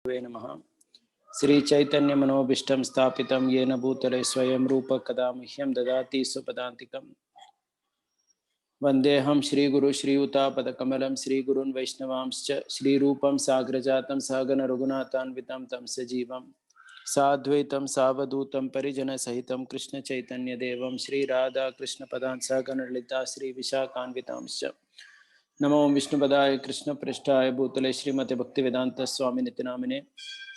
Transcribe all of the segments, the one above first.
नमः। श्री चैतन्य मनोभीष्टं स्थापितं येन भूतले स्वयं रूप कदा मह्यं ददाति स्वपदान्तिकं। वन्देऽहं श्रीगुरु श्रीयुतापदकमलं श्रीगुरून् वैष्णवांश्च श्रीरूपं साग्रजातं सहगण रघुनाथान्वितं तं सजीवं साद्वैतं सावधूतं परिजनसहितं कृष्णचैतन्यदेवं श्रीराधा कृष्णपदान् सहगण ललिता श्रीविशाखान्वितांश्च। नमो विष्णुपदाय कृष्णपृष्ठाय भूतले श्रीमते भक्तिवेदांत स्वामी नित्यनामिने।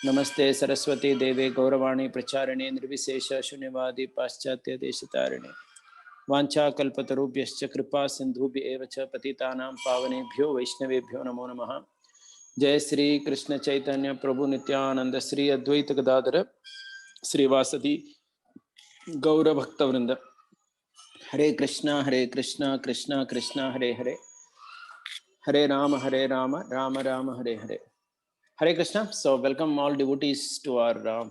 नमस्ते सरस्वती देवे गौरवाणी प्रचारिणे निर्विशेष शून्यवादी पाश्चात्य देशतारिणे। वाञ्छाकल्पतरुभ्यश्च कृपा सिन्धुभ्येव च पतितानां पावनेभ्यो वैष्णवेभ्यो नमो नमः। जय श्री कृष्ण चैतन्य प्रभु नित्यानंद श्री अद्वैत गदाधर श्रीवासदि गौर भक्तवृंद। हरे कृष्णा कृष्णा कृष्णा हरे हरे, हरे Ram Ram Ram Hare Hare. Hare Krishna. So welcome all devotees to our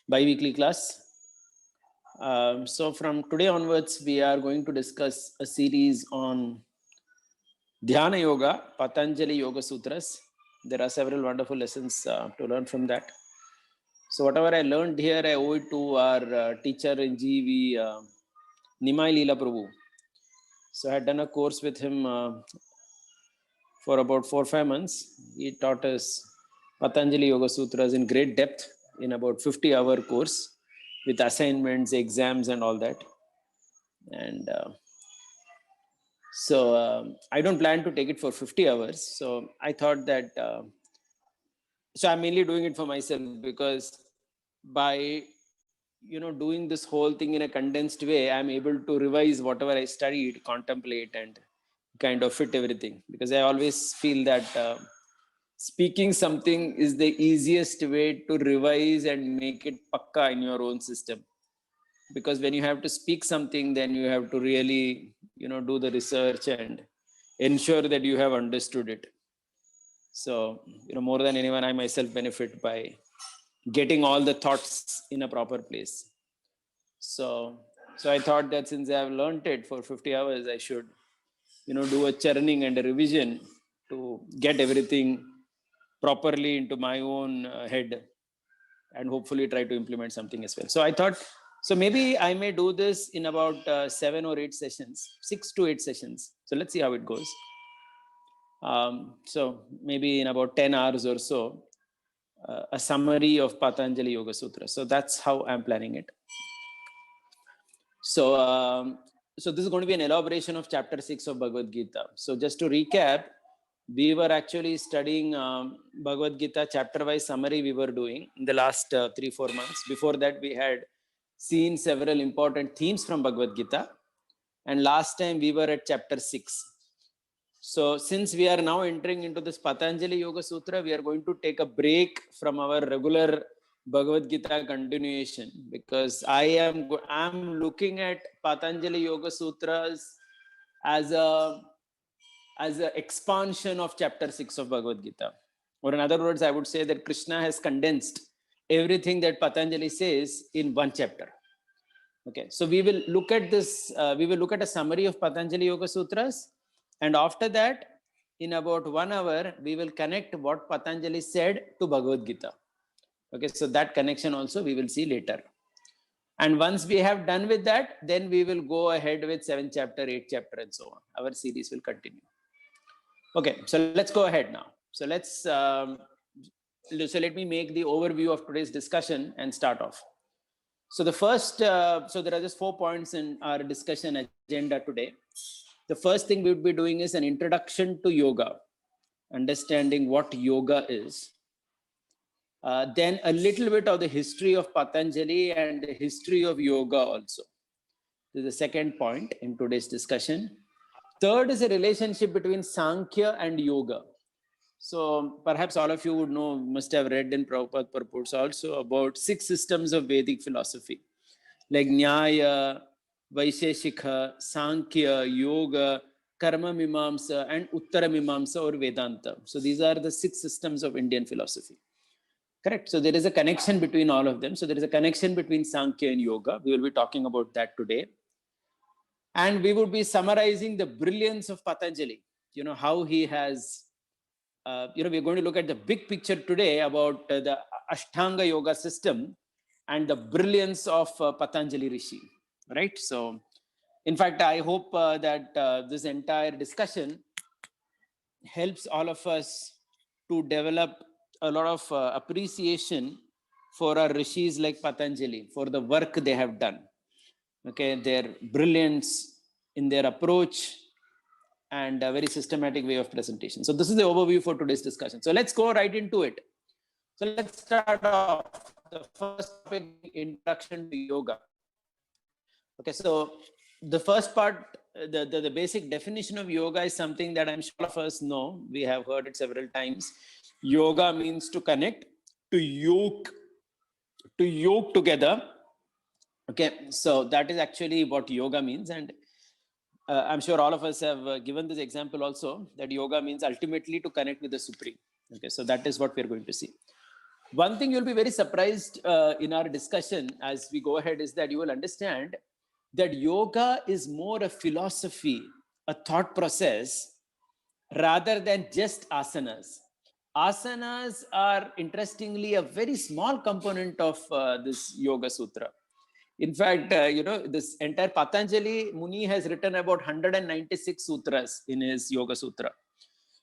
bi-weekly class. So from today onwards we are going to discuss a series on Dhyana Yoga, Patanjali Yoga Sutras. There are several wonderful lessons to learn from that. So whatever I learned here, I owe it to our teacher in GV, Nimai Leela Prabhu. So I had done a course with him for about 4 or 5 months. He taught us Patanjali Yoga Sutras in great depth in about 50-hour course with assignments, exams and all that. And so I don't plan to take it for 50 hours. So I thought that, so I'm mainly doing it for myself, because by doing this whole thing in a condensed way, I'm able to revise whatever I studied, contemplate and kind of fit everything. Because I always feel that speaking something is the easiest way to revise and make it pakka in your own system. Because when you have to speak something, then you have to really do the research and ensure that you have understood it. So more than anyone, I myself benefit by getting all the thoughts in a proper place. So I thought that since I have learned it for 50 hours, I should do a churning and a revision to get everything properly into my own head, and hopefully try to implement something as well. So I thought, so maybe I may do this in about 7 or 8 sessions, 6 to 8 sessions. So let's see how it goes. So maybe in about 10 hours or so, a summary of Patanjali Yoga Sutra. So that's how I'm planning it. So so this is going to be an elaboration of chapter 6 of Bhagavad Gita. So just to recap, we were actually studying Bhagavad Gita chapter wise summary we were doing in the last 3-4 months. Before that, we had seen several important themes from Bhagavad Gita, and last time we were at chapter 6. So since we are now entering into this Patanjali Yoga Sutra, we are going to take a break from our regular Bhagavad Gita continuation, because I'm looking at Patanjali Yoga Sutras as an expansion of chapter 6 of Bhagavad Gita. Or in other words, I would say that Krishna has condensed everything that Patanjali says in one chapter. Okay, so we will look at this, we will look at a summary of Patanjali Yoga Sutras, and after that, in about 1 hour, we will connect what Patanjali said to Bhagavad Gita. Okay, so that connection also we will see later. And once we have done with that, then we will go ahead with 7th chapter, 8th chapter and so on. Our series will continue. Okay, so let's go ahead now. So so let me make the overview of today's discussion and start off. So the first, so there are just 4 points in our discussion agenda today. The first thing we would be doing is an introduction to yoga, understanding what yoga is. Then a little bit of the history of Patanjali and the history of yoga also. This is the second point in today's discussion. Third is a relationship between Sankhya and yoga. So perhaps all of you would know, must have read in Prabhupada purports also, about 6 systems of Vedic philosophy, like Nyaya, Vaisheshika, Sankhya, Yoga, Karma Mimamsa and Uttara Mimamsa or Vedanta. So these are the 6 systems of Indian philosophy. Correct. So there is a connection between all of them. So there is a connection between Sankhya and Yoga. We will be talking about that today. And we would be summarizing the brilliance of Patanjali, how he has we're going to look at the big picture today about the Ashtanga Yoga system and the brilliance of Patanjali Rishi, right? So, in fact, I hope that this entire discussion helps all of us to develop a lot of appreciation for our rishis like Patanjali, for the work they have done. Okay, their brilliance in their approach and a very systematic way of presentation. So this is the overview for today's discussion. So let's go right into it. So let's start off the first topic, introduction to yoga. Okay, so the first part, the basic definition of yoga is something that I'm sure all of us know. We have heard it several times. Yoga means to connect, to yoke together. Okay, so that is actually what yoga means. And I'm sure all of us have given this example also, that yoga means ultimately to connect with the Supreme. Okay, so that is what we're going to see. One thing you'll be very surprised in our discussion as we go ahead is that you will understand that yoga is more a philosophy, a thought process, rather than just asanas. Asanas are, interestingly, a very small component of this Yoga Sutra. In fact, this entire Patanjali Muni has written about 196 sutras in his Yoga Sutra.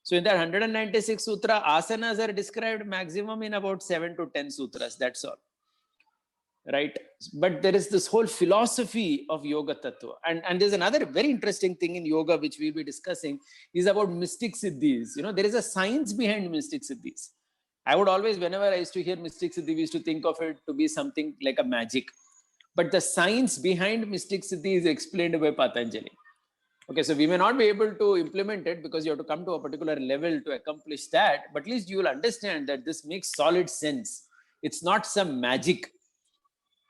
So in that 196 sutra, asanas are described maximum in about 7 to 10 sutras, that's all. Right? But there is this whole philosophy of Yoga Tattva. And there's another very interesting thing in yoga, which we'll be discussing, is about mystic siddhis. There is a science behind mystic siddhis. I would always, whenever I used to hear mystic siddhi, we used to think of it to be something like a magic. But the science behind mystic siddhi is explained by Patanjali. Okay, so we may not be able to implement it because you have to come to a particular level to accomplish that, but at least you will understand that this makes solid sense. It's not some magic.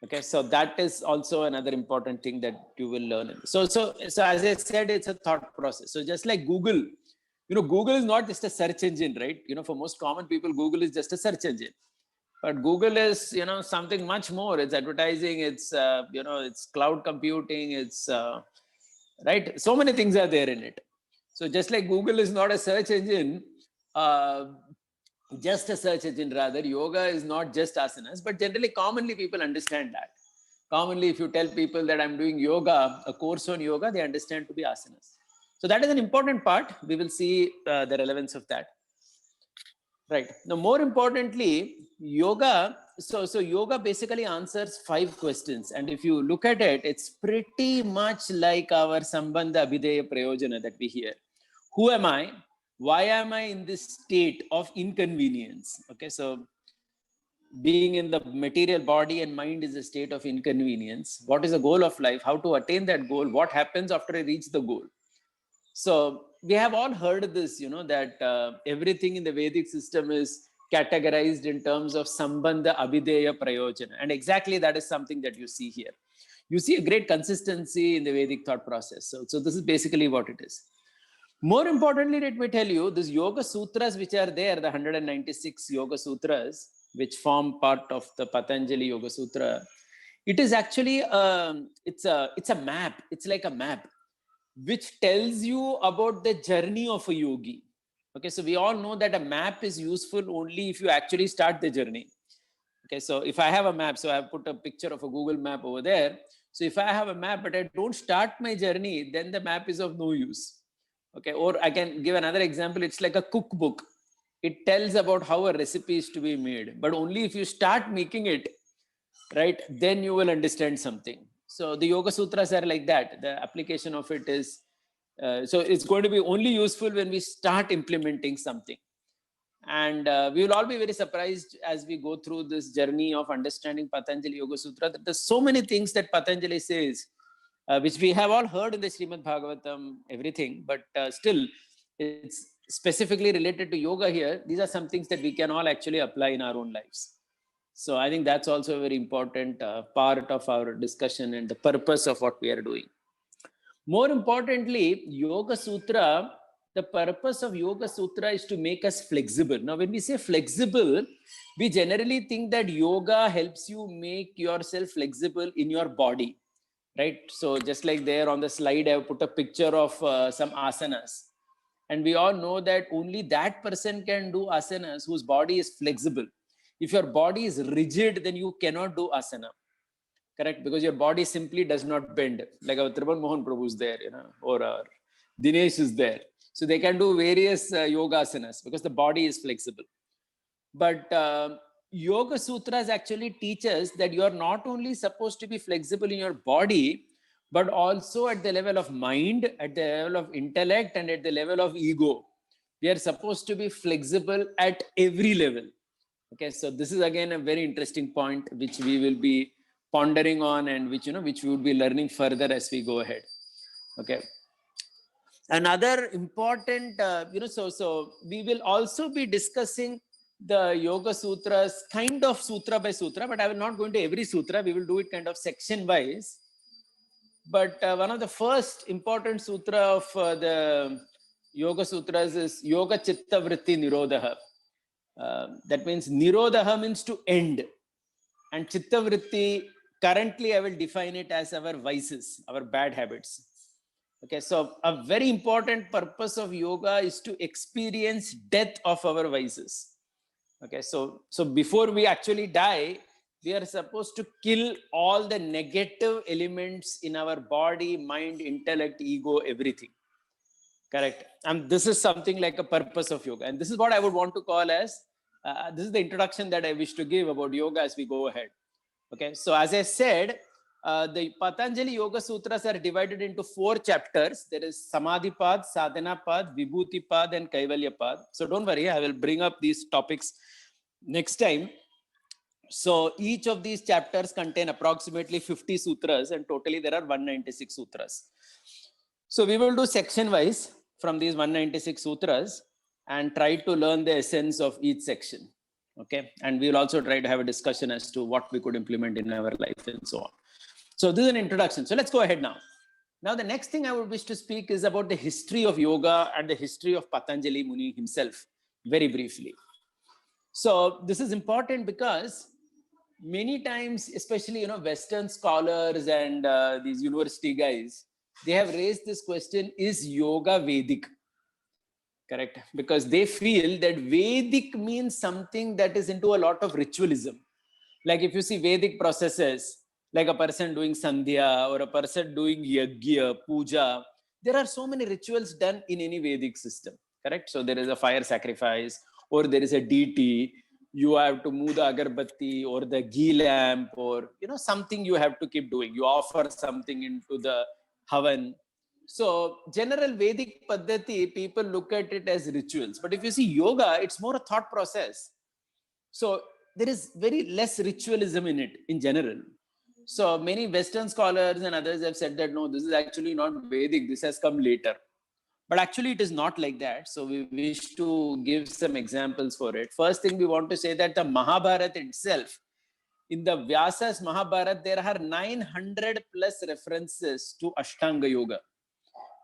Okay, so that is also another important thing that you will learn. So as I said, it's a thought process. So just like Google, Google is not just a search engine, right? For most common people, Google is just a search engine. But Google is, something much more. It's advertising, it's, it's cloud computing, it's, right? So many things are there in it. So just like Google is not a search engine, just a search engine rather, yoga is not just asanas, but generally, commonly people understand that. Commonly, if you tell people that I'm doing yoga, a course on yoga, they understand to be asanas. So that is an important part. We will see the relevance of that. Right. Now, more importantly, yoga, so yoga basically answers 5 questions. And if you look at it, it's pretty much like our Sambandha Abhideya Prayojana that we hear. Who am I? Why am I in this state of inconvenience? Okay, so being in the material body and mind is a state of inconvenience. What is the goal of life? How to attain that goal? What happens after I reach the goal? So we have all heard this, that everything in the Vedic system is categorized in terms of Sambandha Abhideya Prayojana. And exactly that is something that you see here. You see a great consistency in the Vedic thought process. So this is basically what it is. More importantly, let me tell you, these Yoga Sutras which are there, the 196 Yoga Sutras, which form part of the Patanjali Yoga Sutra, it is actually, it's a map. It's like a map which tells you about the journey of a yogi. Okay, so we all know that a map is useful only if you actually start the journey. Okay, so if I have a map, so I have put a picture of a Google map over there. So if I have a map, but I don't start my journey, then the map is of no use. Okay, or I can give another example. It's like a cookbook. It tells about how a recipe is to be made, but only if you start making it, right, then you will understand something. So the Yoga Sutras are like that. The application of it is, so it's going to be only useful when we start implementing something. And we will all be very surprised as we go through this journey of understanding Patanjali Yoga Sutra, that there's so many things that Patanjali says, which we have all heard in the Srimad Bhagavatam, everything, but still it's specifically related to yoga here. These are some things that we can all actually apply in our own lives. So I think that's also a very important part of our discussion and the purpose of what we are doing. More importantly, Yoga Sutra, the purpose of Yoga Sutra is to make us flexible. Now, when we say flexible, we generally think that yoga helps you make yourself flexible in your body, right? So just like there on the slide, I have put a picture of some asanas. And we all know that only that person can do asanas whose body is flexible. If your body is rigid, then you cannot do asana. Correct? Because your body simply does not bend. Like our Tribal Mohan Prabhu is there, or our Dinesh is there. So they can do various yoga asanas because the body is flexible. But Yoga Sutras actually teach us that you are not only supposed to be flexible in your body, but also at the level of mind, at the level of intellect, and at the level of ego. We are supposed to be flexible at every level. Okay, so this is again a very interesting point which we will be pondering on, and which we would be learning further as we go ahead. Okay. Another important, so we will also be discussing the Yoga Sutras, kind of sutra by sutra, but I will not go into every sutra. We will do it kind of section wise. But one of the first important sutra of the Yoga Sutras is Yoga Chitta Vritti Nirodha. That means Nirodha means to end. And Chitta Vritti, currently I will define it as our vices, our bad habits. Okay, so a very important purpose of yoga is to experience death of our vices. Okay, so before we actually die, we are supposed to kill all the negative elements in our body, mind, intellect, ego, everything. Correct. And this is something like a purpose of yoga. And this is what I would want to call as, this is the introduction that I wish to give about yoga as we go ahead. Okay, so as I said, the Patanjali Yoga Sutras are divided into 4 chapters. There is Samadhipad, Sadhanapad, Vibhutipad, and Kaivalyapad. So don't worry, I will bring up these topics next time. So each of these chapters contain approximately 50 sutras, and totally there are 196 sutras. So we will do section wise from these 196 sutras and try to learn the essence of each section. Okay, and we will also try to have a discussion as to what we could implement in our life and so on. So this is an introduction. So let's go ahead now. Now the next thing I would wish to speak is about the history of yoga and the history of Patanjali Muni himself, very briefly. So this is important because many times, especially Western scholars and these university guys, they have raised this question: is yoga Vedic? Correct? Because they feel that Vedic means something that is into a lot of ritualism. Like if you see Vedic processes, like a person doing Sandhya or a person doing Yajna, Puja, there are so many rituals done in any Vedic system. Correct? So there is a fire sacrifice, or there is a deity, you have to move the agarbatti or the ghee lamp, or something you have to keep doing. You offer something into the havan. So general Vedic Paddhati, people look at it as rituals. But if you see yoga, it's more a thought process. So there is very less ritualism in it in general. So many Western scholars and others have said that, no, this is actually not Vedic. This has come later. But actually it is not like that. So we wish to give some examples for it. First thing we want to say that the Mahabharata itself, in the Vyasa's Mahabharata, there are 900 plus references to Ashtanga Yoga.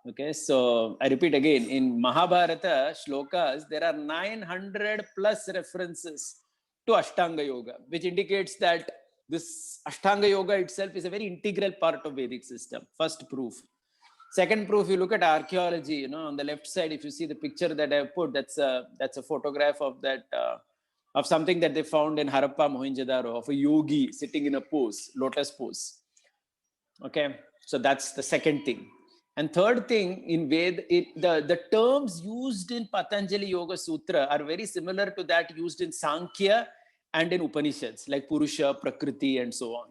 Okay, so I repeat again, in Mahabharata shlokas, there are 900 plus references to Ashtanga Yoga, which indicates that this Ashtanga Yoga itself is a very integral part of Vedic system. First proof. Second proof, you look at archaeology, on the left side, if you see the picture that I put, that's a photograph of that, of something that they found in Harappa, Mohenjo-daro, of a yogi sitting in a pose, lotus pose. Okay, so that's the second thing. And third thing, in Ved, the terms used in Patanjali Yoga Sutra are very similar to that used in Sankhya and in Upanishads, like Purusha, Prakriti, and so on.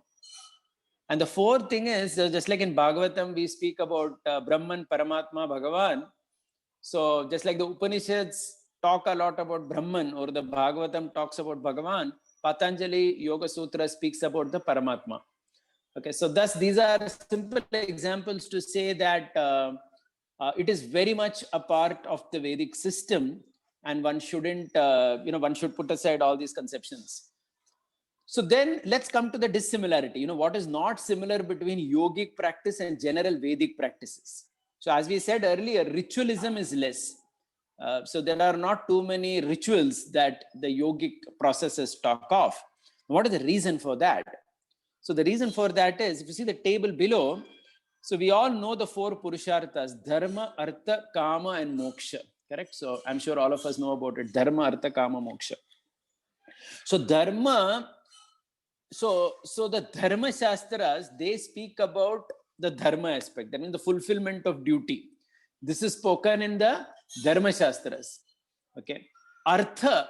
And the fourth thing is, just like in Bhagavatam, we speak about Brahman, Paramatma, Bhagavan. So just like the Upanishads talk a lot about Brahman, or the Bhagavatam talks about Bhagavan, Patanjali Yoga Sutra speaks about the Paramatma. Okay, so thus these are simple examples to say that it is very much a part of the Vedic system, and one shouldn't, one should put aside all these conceptions. So then let's come to the dissimilarity. What is not similar between yogic practice and general Vedic practices? So as we said earlier, ritualism is less. So there are not too many rituals that the yogic processes talk of. What is the reason for that? So the reason for that is, if you see the table below, so we all know the 4 Purusharthas: Dharma, Artha, Kama, and Moksha. correct? So I'm sure all of us know about it. Dharma, Artha, Kama, Moksha. So Dharma, so the Dharma Shastras, they speak about the Dharma aspect, that means the fulfillment of duty. This is spoken in the Dharma Shastras. Okay. Artha,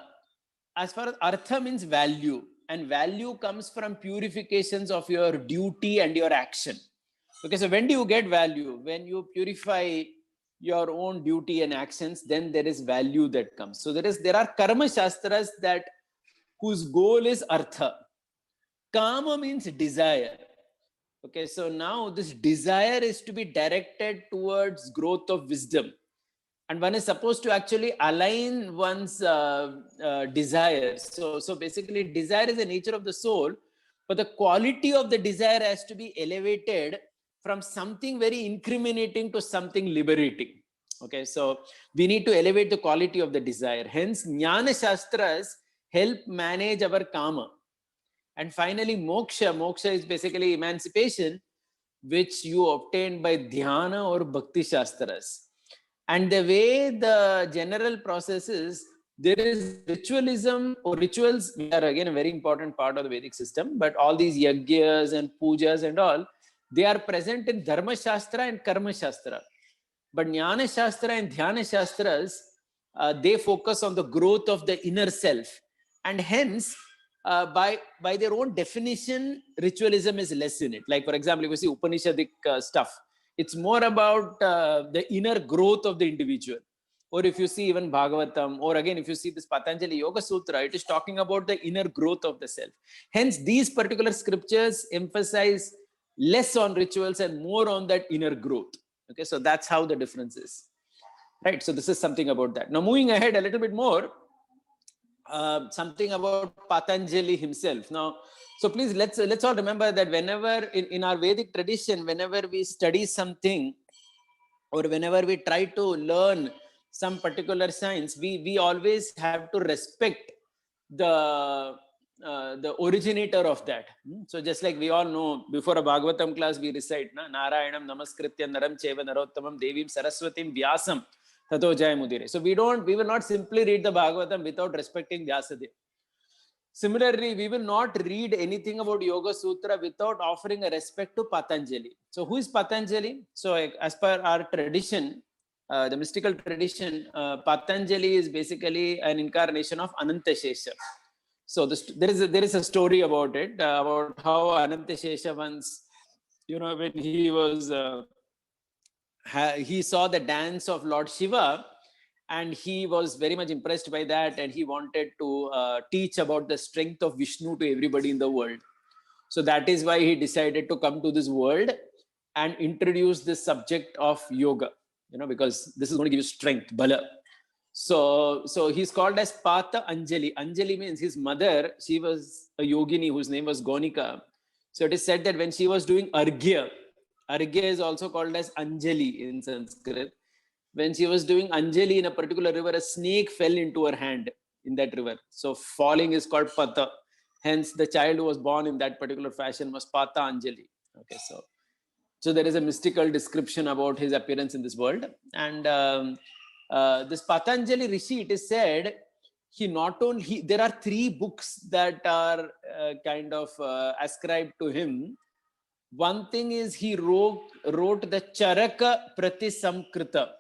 as far as Artha means value, and value comes from purifications of your duty and your action. Okay, so when do you get value? When you purify your own duty and actions, then there is value that comes. So there are Karma Shastras that whose goal is Artha. Kama means desire. Okay, so now this desire is to be directed towards growth of wisdom. And one is supposed to actually align one's desires. So basically, desire is the nature of the soul, but the quality of the desire has to be elevated from something very incriminating to something liberating. Okay, so we need to elevate the quality of the desire. Hence, Jnana Shastras help manage our Kama. And finally, moksha. Moksha is basically emancipation, which you obtain by dhyana or bhakti shastras. And the way the general process is, there is ritualism or rituals, which are again a very important part of the Vedic system, but all these yagyas and pujas and all, they are present in Dharma Shastra and Karma Shastra. But Jnana Shastra and Dhyana Shastras, they focus on the growth of the inner self. And hence, by their own definition, ritualism is less in it. Like, for example, if you see Upanishadic stuff, it's more about the inner growth of the individual. Or if you see even Bhagavatam, or again, if you see this Patanjali Yoga Sutra, it is talking about the inner growth of the self. Hence, these particular scriptures emphasize less on rituals and more on that inner growth. Okay, so that's how the difference is. Right, so this is something about that. Now, moving ahead a little bit more, something about Patanjali himself. Now, so please let's all remember that whenever in our Vedic tradition, whenever we study something or whenever we try to learn some particular science, we always have to respect the originator of that. So just like we all know, before a Bhagavatam class we recite Narayanam Namaskritya Naram Cheva Narottamam Devim Saraswatim Vyasam Tato Jaya Mudire. So we will not simply read the Bhagavatam without respecting Vyasadeva. Similarly, we will not read anything about Yoga Sutra without offering a respect to Patanjali. So who is Patanjali? So as per our tradition, the mystical tradition, Patanjali is basically an incarnation of Anantashesha. So there is a story about it, about how Anantashesha once, when he was, he saw the dance of Lord Shiva, and he was very much impressed by that, and he wanted to teach about the strength of Vishnu to everybody in the world. So that is why he decided to come to this world and introduce this subject of yoga, because this is going to give you strength, bala. So he's called as Pata Anjali. Anjali means his mother, she was a yogini whose name was Gonika. So it is said that when she was doing Arghya is also called as Anjali in Sanskrit. When she was doing Anjali in a particular river, a snake fell into her hand in that river. So falling is called Pata. Hence, the child who was born in that particular fashion was Pata Anjali. Okay, so there is a mystical description about his appearance in this world. And this Patanjali Rishi, it is said, there are 3 books that are kind of ascribed to him. One thing is he wrote the Charaka Pratisamkrita.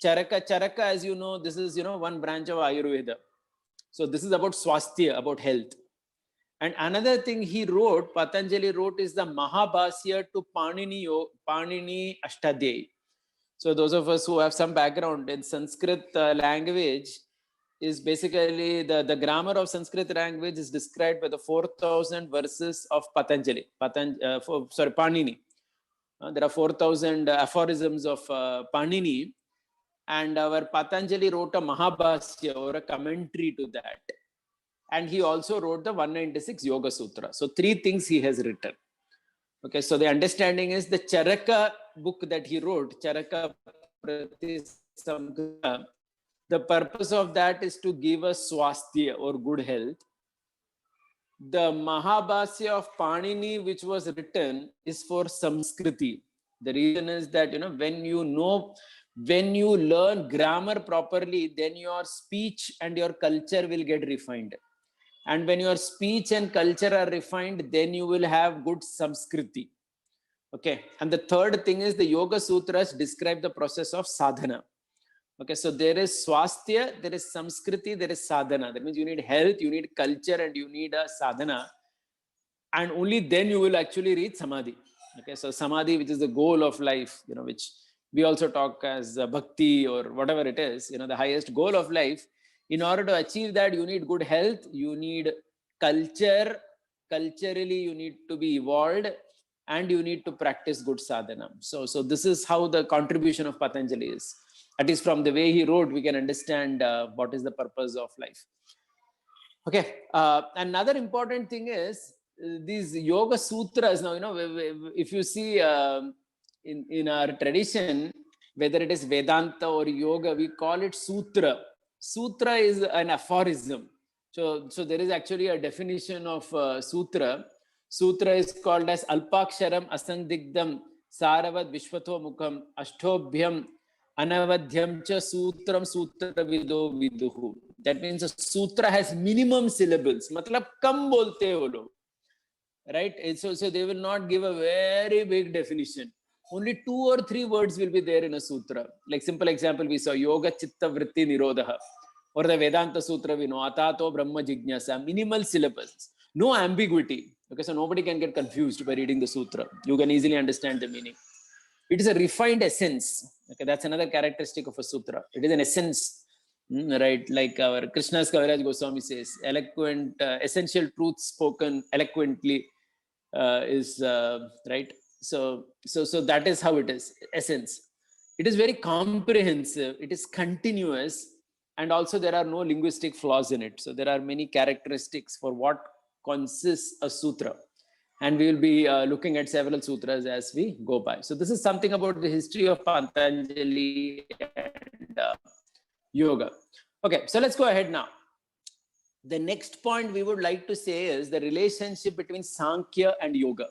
Charaka, as you know, this is, one branch of Ayurveda. So this is about swasthya, about health. And another thing Patanjali wrote is the Mahabhasya to Panini Ashtadhyayi. So those of us who have some background in Sanskrit language, is basically the grammar of Sanskrit language is described by the 4,000 verses of Patanjali. Panini. There are 4,000 aphorisms of Panini. And our Patanjali wrote a Mahabhasya or a commentary to that. And he also wrote the 196 Yoga Sutra. So 3 things he has written. Okay, so the understanding is the Charaka book that he wrote, Charaka Pratisamkrita, the purpose of that is to give us swasthya or good health. The Mahabhasya of Panini, which was written, is for Samskriti. The reason is that, when you know When you learn grammar properly, then your speech and your culture will get refined. And when your speech and culture are refined, then you will have good Samskriti. Okay. And the third thing is the Yoga Sutras describe the process of sadhana. Okay. So there is swasthya, there is Samskriti, there is sadhana. That means you need health, you need culture, and you need a sadhana. And only then you will actually reach samadhi. Okay. So samadhi, which is the goal of life, which we also talk as bhakti or whatever it is, the highest goal of life. In order to achieve that, you need good health, you need culture, culturally you need to be evolved, and you need to practice good sadhana. So this is how the contribution of Patanjali is. At least from the way he wrote, we can understand what is the purpose of life. Okay. Another important thing is these Yoga Sutras. Now, if you see in our tradition, whether it is Vedanta or Yoga, we call it Sutra. Sutra is an aphorism. So there is actually a definition of Sutra. Sutra is called as Alpaksharam Asandigdam Saravad Vishwato Mukham Ashtobhyam Anavadhyam cha Sutram Sutra Vido Viduhu. That means a sutra has minimum syllables. Matlab kam bolte ho log. Right? So they will not give a very big definition. Only 2 or 3 words will be there in a sutra. Like simple example, we saw Yoga Chitta Vritti Nirodha, or the Vedanta Sutra, we know Atato Brahma Jignasa. Minimal syllables. No ambiguity. Okay, so nobody can get confused by reading the sutra. You can easily understand the meaning. It is a refined essence. Okay, that's another characteristic of a sutra. It is an essence, right? Like our Krishna's Kaviraj Goswami says, eloquent, essential truth spoken eloquently is right. So that is how it is. Essence. It is very comprehensive. It is continuous, and also there are no linguistic flaws in it. So there are many characteristics for what consists a sutra. And we will be looking at several sutras as we go by. So this is something about the history of Patanjali and yoga. Okay, so let's go ahead now. The next point we would like to say is the relationship between Sankhya and yoga.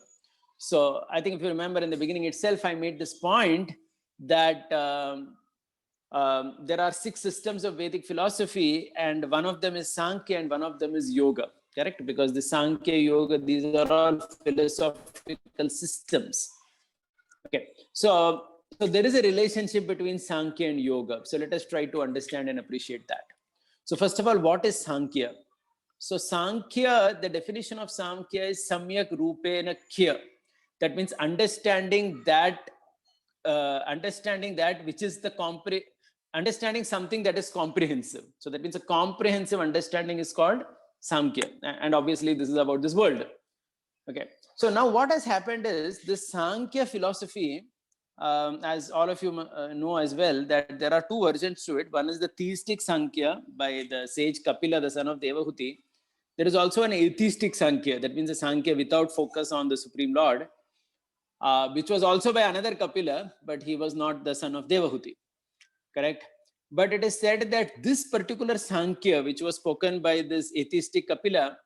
So I think if you remember in the beginning itself, I made this point that there are 6 systems of Vedic philosophy, and one of them is Sankhya and one of them is yoga. Correct? Because the Sankhya, Yoga, these are all philosophical systems. Okay. So there is a relationship between Sankhya and Yoga. So let us try to understand and appreciate that. So first of all, what is Sankhya? So Sankhya, the definition of Sankhya is Samyak Rupena Khya. That means understanding that which is the understanding something that is comprehensive. So that means a comprehensive understanding is called Samkhya, and obviously this is about this world. Okay, so now what has happened is this Sankhya philosophy, as all of you know as well, that there are 2 versions to it. One is the theistic Sankhya by the sage Kapila, the son of Devahuti. There is also an atheistic Sankhya, that means a Sankhya without focus on the Supreme Lord, which was also by another Kapila, but he was not the son of Devahuti. Correct? But it is said that this particular Sankhya, which was spoken by this atheistic Kapila,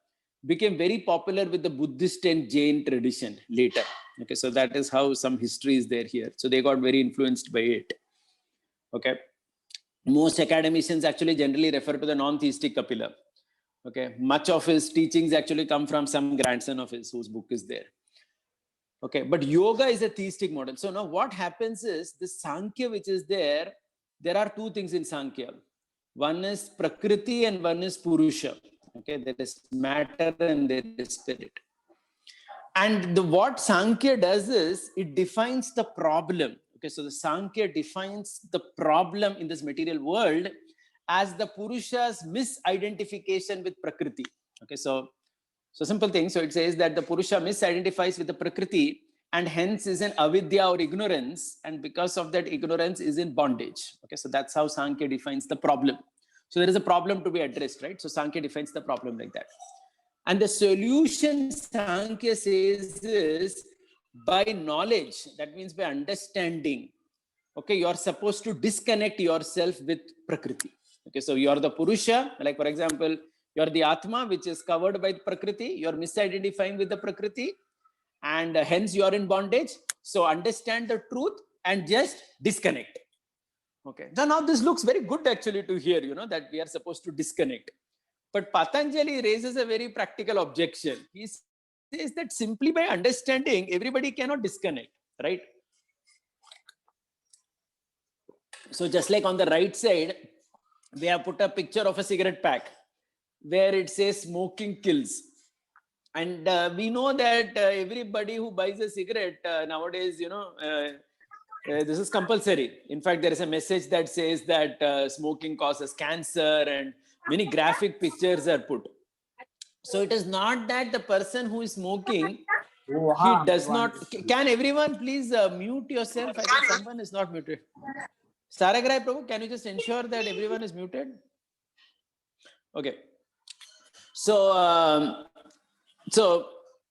became very popular with the Buddhist and Jain tradition later. Okay, so that is how some history is there here. So they got very influenced by it. Okay, most academicians actually generally refer to the non-theistic Kapila. Okay, much of his teachings actually come from some grandson of his whose book is there. Okay, but yoga is a theistic model. So now what happens is this Sankhya which is there are 2 things in Sankhya. One is Prakriti and one is Purusha. Okay, there is matter and there is spirit. And what Sankhya does is it defines the problem. Okay, so the Sankhya defines the problem in this material world as the Purusha's misidentification with Prakriti. Okay, so simple thing. So it says that the Purusha misidentifies with the Prakriti and hence is in avidya or ignorance, and because of that ignorance is in bondage. Okay, so that's how Sankhya defines the problem. So there is a problem to be addressed, right? So Sankhya defines the problem like that. And the solution Sankhya says is by knowledge, that means by understanding. Okay, you are supposed to disconnect yourself with Prakriti. Okay, so you are the Purusha, like for example, you are the Atma, which is covered by Prakriti. You are misidentifying with the Prakriti, and hence you are in bondage. So understand the truth and just disconnect. Okay. So now this looks very good actually to hear, that we are supposed to disconnect. But Patanjali raises a very practical objection. He says that simply by understanding, everybody cannot disconnect, right? So just like on the right side, we have put a picture of a cigarette pack where it says smoking kills. And we know that everybody who buys a cigarette nowadays, this is compulsory. In fact, there is a message that says that smoking causes cancer, and many graphic pictures are put. So it is not that the person who is smoking, he does not. Can everyone please mute yourself? I think someone is not muted. Saragrai Prabhu, can you just ensure that everyone is muted? Okay. So,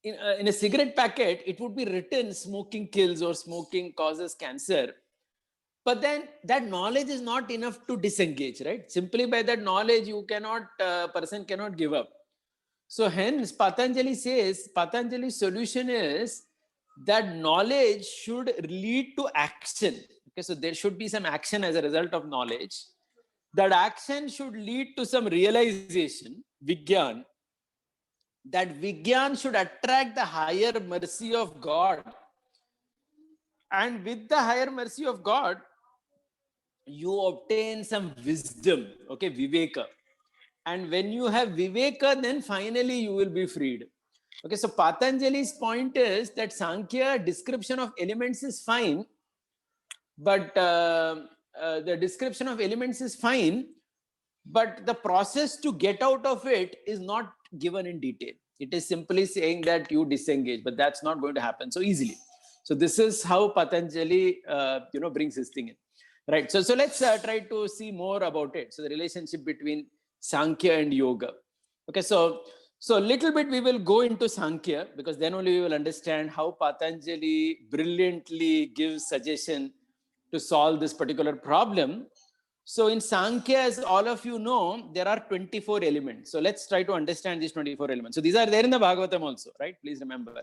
in a cigarette packet, it would be written smoking kills or smoking causes cancer. But then that knowledge is not enough to disengage, right? Simply by that knowledge, person cannot give up. So hence Patanjali's solution is that knowledge should lead to action. Okay, so there should be some action as a result of knowledge. That action should lead to some realization, Vigyan. That Vigyan should attract the higher mercy of God. And with the higher mercy of God, you obtain some wisdom, okay, Viveka. And when you have Viveka, then finally you will be freed. Okay, so Patanjali's point is that Sankhya description of elements is fine, but the description of elements is fine, but the process to get out of it is not given in detail. It is simply saying that you disengage, but that's not going to happen so easily. So this is how Patanjali, brings his thing in, right? So let's try to see more about it. So the relationship between Sankhya and Yoga. Okay, so a little bit we will go into Sankhya, because then only we will understand how Patanjali brilliantly gives suggestion to solve this particular problem. So in Sankhya, as all of you know, there are 24 elements. So let's try to understand these 24 elements. So these are there in the Bhagavatam also, right? Please remember.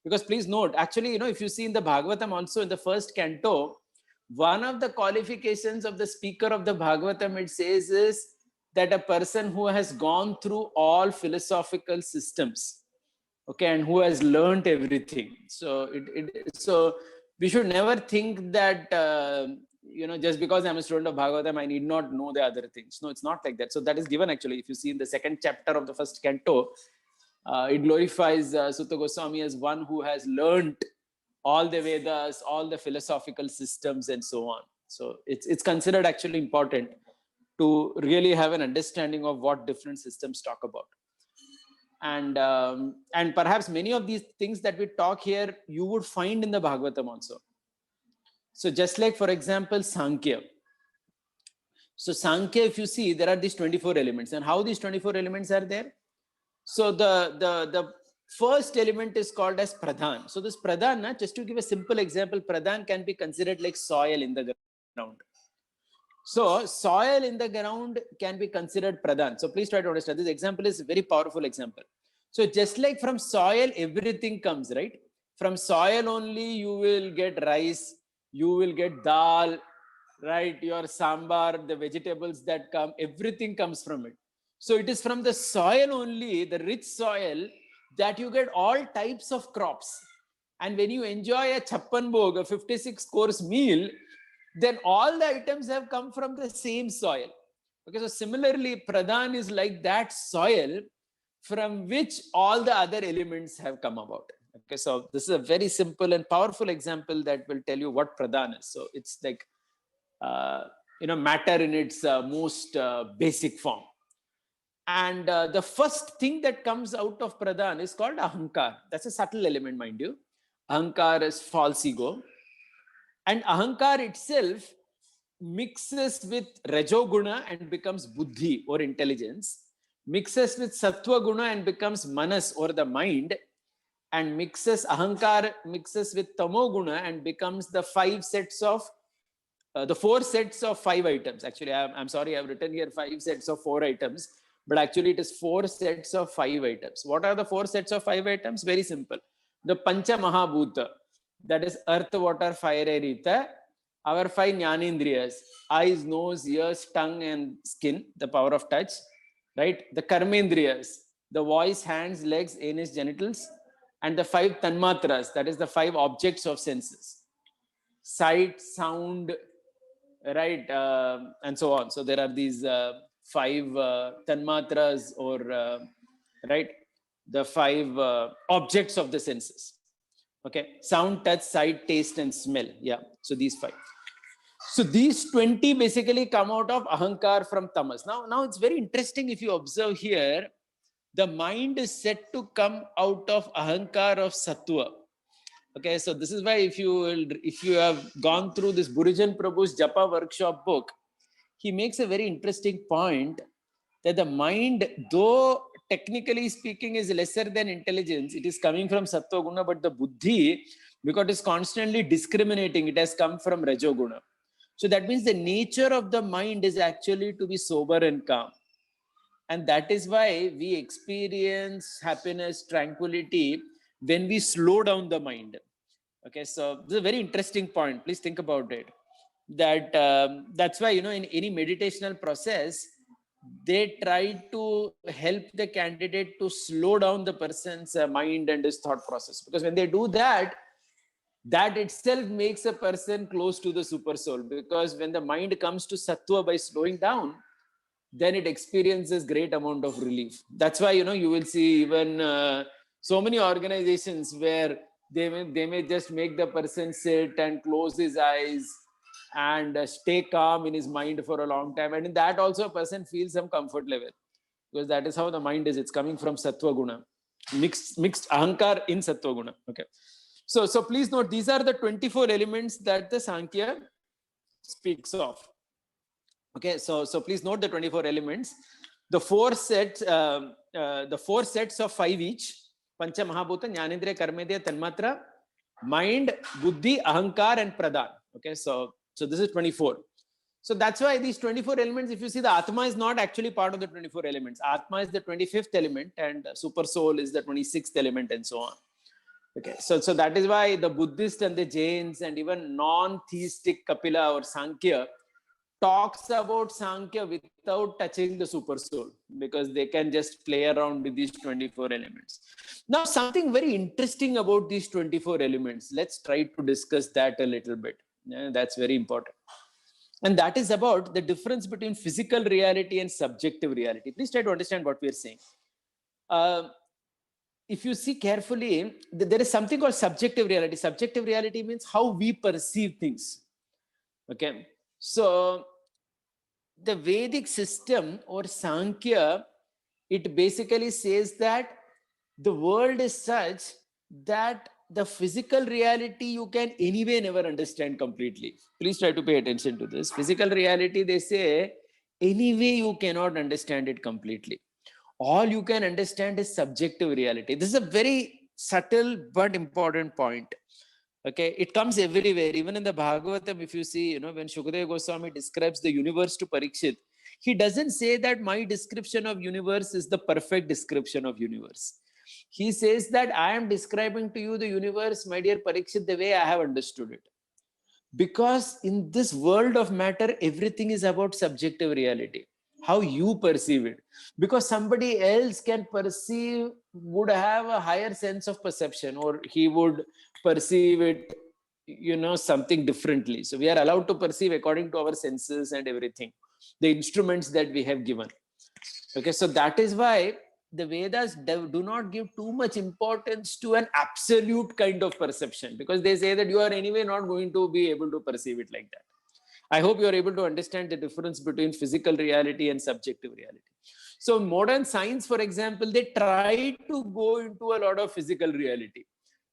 Because please note, actually, if you see in the Bhagavatam also, in the first canto, one of the qualifications of the speaker of the Bhagavatam, it says, is that a person who has gone through all philosophical systems, okay, and who has learned everything. So so we should never think that just because I'm a student of Bhagavatam, I need not know the other things. No, it's not like that. So that is given actually. If you see in the second chapter of the first canto, it glorifies Sutta Goswami as one who has learned all the Vedas, all the philosophical systems, and so on. So it's considered actually important to really have an understanding of what different systems talk about. And perhaps many of these things that we talk here, you would find in the Bhagavatam also. So just like, for example, Sankhya. So Sankhya, if you see, there are these 24 elements. And how these 24 elements are there? So the first element is called as Pradhan. So this Pradhan, just to give a simple example, Pradhan can be considered like soil in the ground. So soil in the ground can be considered Pradhan. So please try to understand. This example is a very powerful example. So just like from soil, everything comes, right? From soil only, you will get rice, you will get dal, right? Your sambar, the vegetables that come, everything comes from it. So it is from the soil only, the rich soil, that you get all types of crops. And when you enjoy a chappan bhog, a 56 course meal, then all the items have come from the same soil. Okay, so similarly, Pradhan is like that soil from which all the other elements have come about. Okay, so this is a very simple and powerful example that will tell you what Pradhan is. So it's like, matter in its most basic form. And the first thing that comes out of Pradhan is called Ahankar. That's a subtle element, mind you. Ahankar is false ego. And Ahankar itself mixes with Rajoguna and becomes Buddhi or intelligence, mixes with Sattva Guna and becomes Manas or the mind, and Ahankar mixes with Tamo Guna and becomes the 4 sets of 5 items. Actually, I'm sorry, I've written here 5 sets of 4 items, but actually it is 4 sets of 5 items. What are the 4 sets of 5 items? Very simple. The Pancha Mahabhuta, that is earth, water, fire, and ether, our five jnanendriyas: eyes, nose, ears, tongue, and skin, the power of touch, right? The karmendriyas, the voice, hands, legs, anus, genitals, and the five tanmatras, that is the five objects of senses: sight, sound, right, and so on. So there are these five tanmatras, or right, the five objects of the senses. Okay, sound, touch, sight, taste, and smell. Yeah, so these five. So these 20 basically come out of ahankar from tamas. Now it's very interesting if you observe here, the mind is set to come out of ahankar of sattva. Okay, so this is why if you have gone through this Burijan Prabhu's Japa workshop book, he makes a very interesting point that the mind, though technically speaking is lesser than intelligence, it is coming from sattva guna, but the buddhi, because it is constantly discriminating, it has come from rajoguna. So that means the nature of the mind is actually to be sober and calm. And that is why we experience happiness, tranquility when we slow down the mind. Okay, so this is a very interesting point. Please think about it. That's why, in any meditational process, they try to help the candidate to slow down the person's mind and his thought process. Because when they do that, that itself makes a person close to the super soul. Because when the mind comes to sattva by slowing down, then it experiences great amount of relief. That's why, you will see even so many organizations where they may just make the person sit and close his eyes and stay calm in his mind for a long time. And in that also a person feels some comfort level, because that is how the mind is. It's coming from sattva guna, mixed ahankar in sattva guna. Okay. So please note, these are the 24 elements that the Sankhya speaks of. Okay, so please note the 24 elements. The four sets of five each: Pancha Mahabhuta, Jnanendriya, Karmendriya, Tanmatra, mind, buddhi, ahankar, and pradhan. Okay, so this is 24. So that's why these 24 elements, if you see, the Atma is not actually part of the 24 elements. Atma is the 25th element, and super soul is the 26th element, and so on. Okay, so that is why the Buddhists and the Jains and even non-theistic Kapila or Sankhya talks about Sankhya without touching the super soul, because they can just play around with these 24 elements. Now, something very interesting about these 24 elements, let's try to discuss that a little bit. Yeah, that's very important. And that is about the difference between physical reality and subjective reality. Please try to understand what we are saying. If you see carefully, there is something called subjective reality. Subjective reality means how we perceive things. Okay, so the Vedic system or Sankhya, it basically says that the world is such that the physical reality you can anyway never understand completely. Please try to pay attention to this. Physical reality, they say, anyway you cannot understand it completely. All you can understand is subjective reality. This is a very subtle but important point. Okay, it comes everywhere. Even in the Bhagavatam, if you see, when Shukadeva Goswami describes the universe to Parikshit, he doesn't say that my description of universe is the perfect description of universe. He says that I am describing to you the universe, my dear Parikshit, the way I have understood it. Because in this world of matter, everything is about subjective reality, how you perceive it. Because somebody else would have a higher sense of perception, or he would perceive it, something differently. So we are allowed to perceive according to our senses and everything, the instruments that we have given. Okay, so that is why the Vedas do not give too much importance to an absolute kind of perception, because they say that you are anyway not going to be able to perceive it like that. I hope you are able to understand the difference between physical reality and subjective reality. So modern science, for example, they try to go into a lot of physical reality.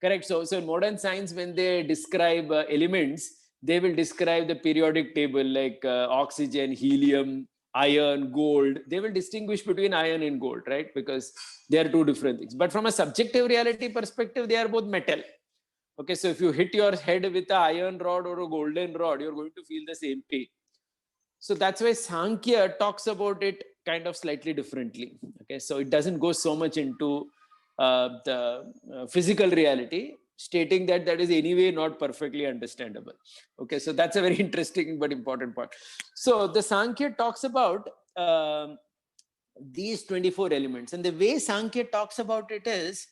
Correct. So in modern science, when they describe elements, they will describe the periodic table like oxygen, helium, iron, gold. They will distinguish between iron and gold, right? Because they are two different things. But from a subjective reality perspective, they are both metal. Okay, so if you hit your head with an iron rod or a golden rod, you're going to feel the same pain. So that's why Sankhya talks about it kind of slightly differently. Okay, so it doesn't go so much into the physical reality. stating that that is anyway not perfectly understandable. Okay, so that's a very interesting but important point. So the Sankhya talks about these 24 elements, and the way Sankhya talks about it is,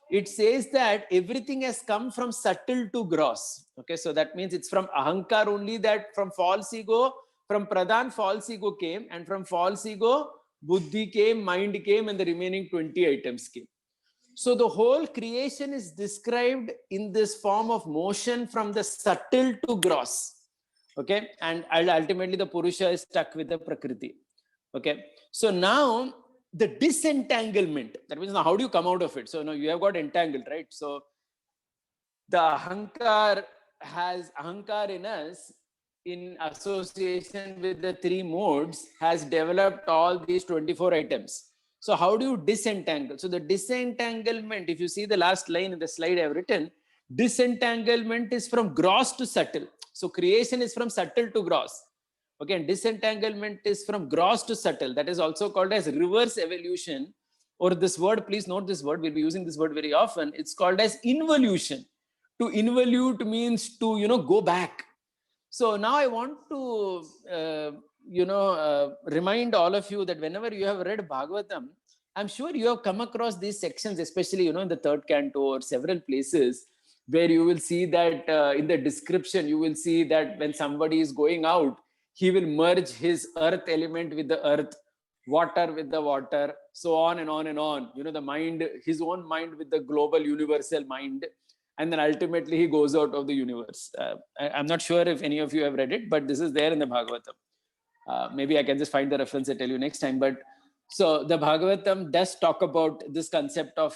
it says that everything has come from subtle to gross. Okay, so that means it's from ahankar only, that from false ego, from pradhan false ego came, and from false ego buddhi came, mind came, and the remaining 20 items came. So the whole creation is described in this form of motion from the subtle to gross. Okay, and ultimately the Purusha is stuck with the Prakriti. Okay, so now the disentanglement, that means now how do you come out of it? So now you have got entangled, right? So the ahankar has ahankar in us, in association with the three modes, has developed all these 24 items. So how do you disentangle? So the disentanglement, if you see the last line in the slide I have written, disentanglement is from gross to subtle. So creation is from subtle to gross. Okay, and disentanglement is from gross to subtle. That is also called as reverse evolution, or this word, please note this word, we'll be using this word very often. It's called as involution. To involute means to, go back. So now I want to, remind all of you that whenever you have read Bhagavatam, I'm sure you have come across these sections, especially, in the third canto or several places, where you will see that in the description, you will see that when somebody is going out, he will merge his earth element with the earth, water with the water, so on and on and on. The mind, his own mind with the global universal mind. And then ultimately he goes out of the universe. I'm not sure if any of you have read it, but this is there in the Bhagavatam. Maybe I can just find the reference and tell you next time. But so the Bhagavatam does talk about this concept of,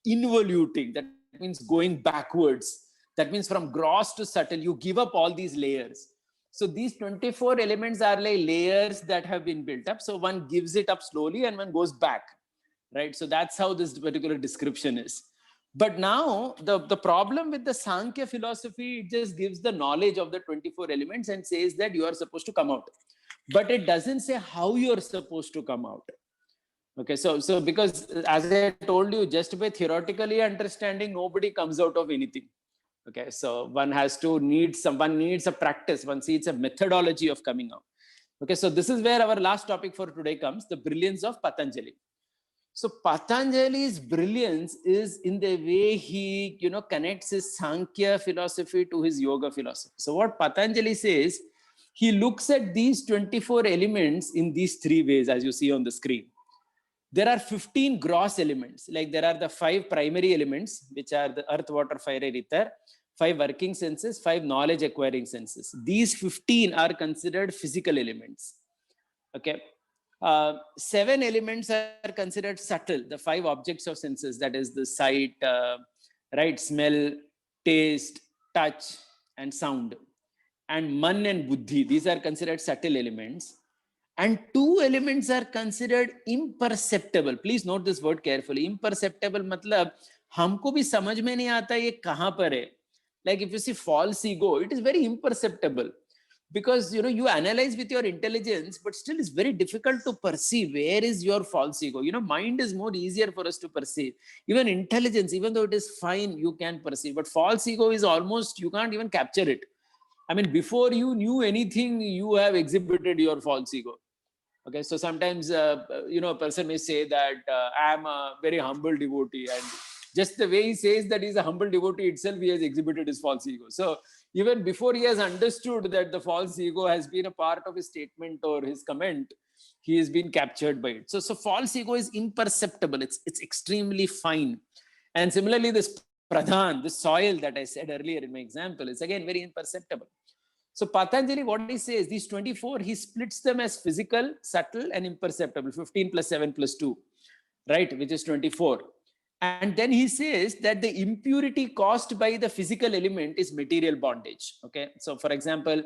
involuting. That means going backwards. That means from gross to subtle, you give up all these layers. So these 24 elements are like layers that have been built up. So one gives it up slowly and one goes back, right? So that's how this particular description is. But now the problem with the Sankhya philosophy, it just gives the knowledge of the 24 elements and says that you are supposed to come out. But it doesn't say how you are supposed to come out. Okay, so because as I told you, just by theoretically understanding, nobody comes out of anything. Okay, so one needs a practice. One sees a methodology of coming out. Okay, so this is where our last topic for today comes, the brilliance of Patanjali. So Patanjali's brilliance is in the way he, connects his Sankhya philosophy to his yoga philosophy. So what Patanjali says, he looks at these 24 elements in these three ways, as you see on the screen. There are 15 gross elements, like there are the 5 primary elements, which are the earth, water, fire, air, ether, 5 working senses, 5 knowledge acquiring senses. These 15 are considered physical elements. Okay. 7 elements are considered subtle, the 5 objects of senses, that is the sight, right, smell, taste, touch, and sound. And man and buddhi, these are considered subtle elements. And 2 elements are considered imperceptible. Please note this word carefully. Imperceptible matlab, हमको भी समझ में नहीं आता ये कहाँ पर है. Like if you see false ego, it is very imperceptible. Because you analyze with your intelligence, but still it's very difficult to perceive where is your false ego. Mind is more easier for us to perceive. Even intelligence, even though it is fine, you can perceive. But false ego is almost, you can't even capture it. I mean, before you knew anything, you have exhibited your false ego. Okay, so sometimes, a person may say that I am a very humble devotee, and just the way he says that he's a humble devotee itself, he has exhibited his false ego. So even before he has understood that the false ego has been a part of his statement or his comment, he has been captured by it. So false ego is imperceptible. It's extremely fine. And similarly, this pradhan, the soil that I said earlier in my example, is again very imperceptible. So Patanjali, what he says, these 24, he splits them as physical, subtle, and imperceptible, 15 plus 7 plus 2, right, which is 24. And then he says that the impurity caused by the physical element is material bondage. Okay, so for example,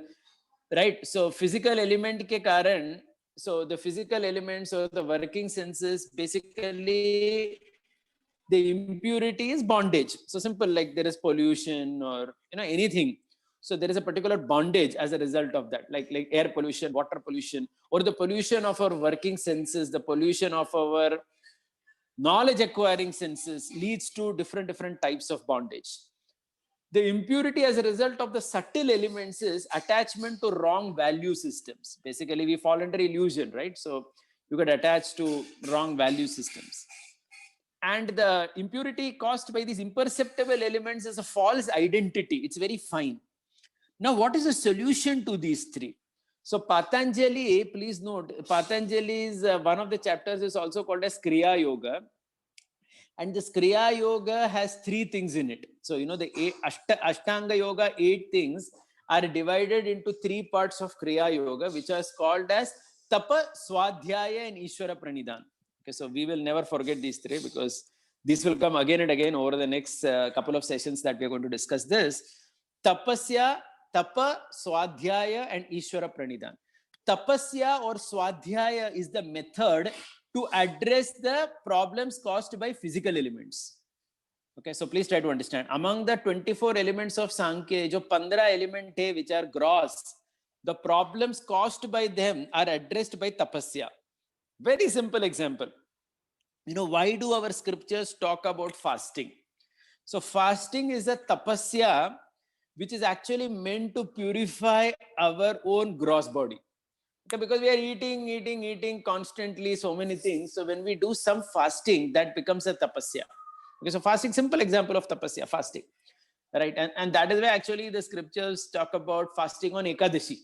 right, so physical element ke karan, so the physical elements or the working senses, basically the impurity is bondage. So simple, like there is pollution or anything. So there is a particular bondage as a result of that, like air pollution, water pollution, or the pollution of our working senses, the pollution of our knowledge acquiring senses leads to different types of bondage. The impurity as a result of the subtle elements is attachment to wrong value systems. Basically, we fall under illusion, right? So you get attached to wrong value systems. And the impurity caused by these imperceptible elements is a false identity. It's very fine. Now, what is the solution to these three? So Patanjali, please note, Patanjali's one of the chapters is also called as Kriya Yoga. And this Kriya Yoga has three things in it. So, you know, the Ashtanga Yoga, 8 things are divided into 3 parts of Kriya Yoga, which is called as Tapa, Swadhyaya, and Ishvara Pranidhan. Okay, so we will never forget these 3 because this will come again and again over the next couple of sessions that we are going to discuss this. Tapasya, Tapa, Swadhyaya, and Ishvara Pranidhan. Tapasya or Swadhyaya is the method to address the problems caused by physical elements. Okay, so please try to understand. Among the 24 elements of Sankhya, jo 15 elements hai which are gross, the problems caused by them are addressed by tapasya. Very simple example. You know, why do our scriptures talk about fasting? So fasting is a tapasya which is actually meant to purify our own gross body. Okay, because we are eating constantly, so many things. So when we do some fasting, that becomes a tapasya. Okay, so fasting, simple example of tapasya, fasting, right? And that is why actually the scriptures talk about fasting on Ekadashi,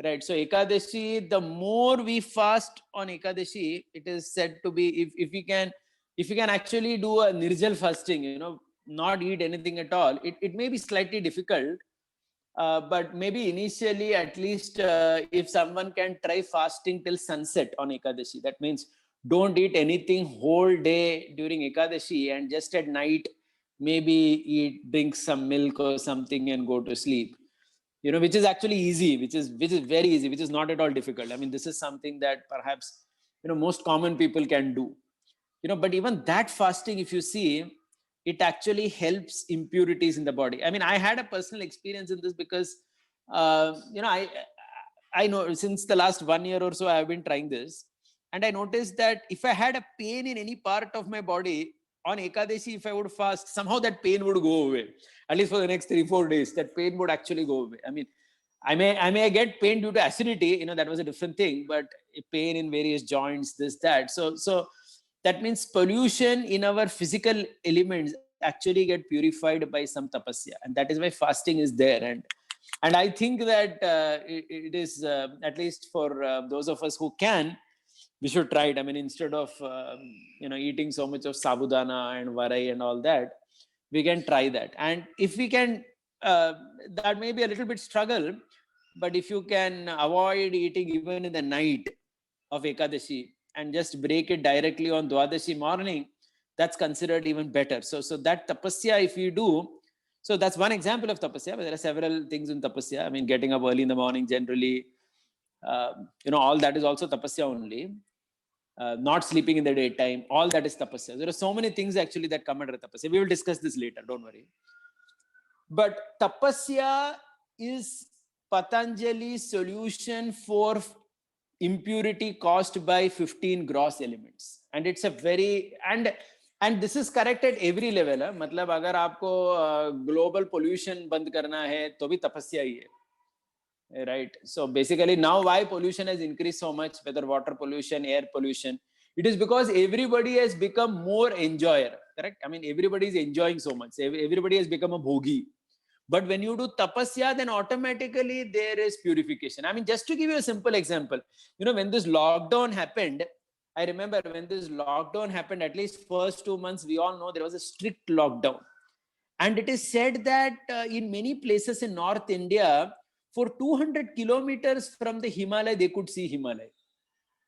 right? So Ekadashi, the more we fast on Ekadashi, it is said to be, if we can actually do a nirjal fasting, you know, not eat anything at all, it may be slightly difficult. But maybe initially, at least if someone can try fasting till sunset on Ekadashi, that means don't eat anything whole day during Ekadashi and just at night, maybe drink some milk or something and go to sleep. You know, which is actually easy, which is very easy, which is not at all difficult. I mean, this is something that perhaps, you know, most common people can do. You know, but even that fasting, if you see, it actually helps impurities in the body. I mean, I had a personal experience in this because, you know, I know since the last 1 year or so, I have been trying this. And I noticed that if I had a pain in any part of my body, on Ekadashi, if I would fast, somehow that pain would go away. At least for the next 3-4 days, that pain would actually go away. I mean, I may get pain due to acidity, you know, that was a different thing, but pain in various joints, this, that. So that means pollution in our physical elements actually get purified by some tapasya, and that is why fasting is there. And I think that it is at least for those of us who can, we should try it. I mean, instead of you know, eating so much of sabudana and varai and all that, we can try that. And if we can, that may be a little bit struggle, but if you can avoid eating even in the night of Ekadashi and just break it directly on Dwadashi morning, that's considered even better. So that tapasya, if you do, so that's one example of tapasya, but there are several things in tapasya. I mean, getting up early in the morning generally, you know, all that is also tapasya only. Not sleeping in the daytime, all that is tapasya. There are so many things actually that come under tapasya. We will discuss this later, don't worry. But tapasya is Patanjali's solution for impurity caused by 15 gross elements. And it's a very, and this is correct at every level. मतलब अगर आपको global pollution बंद करना है तो भी तपस्या ही है. Right. So basically now why pollution has increased so much, whether water pollution, air pollution, it is because everybody has become more enjoyer. Correct. I mean, everybody is enjoying so much. Everybody has become a bhogi. But when you do tapasya, then automatically there is purification. I mean, just to give you a simple example, you know, when this lockdown happened, I remember when this lockdown happened, at least first 2 months, we all know there was a strict lockdown. And it is said that in many places in North India, for 200 kilometers from the Himalaya, they could see Himalaya.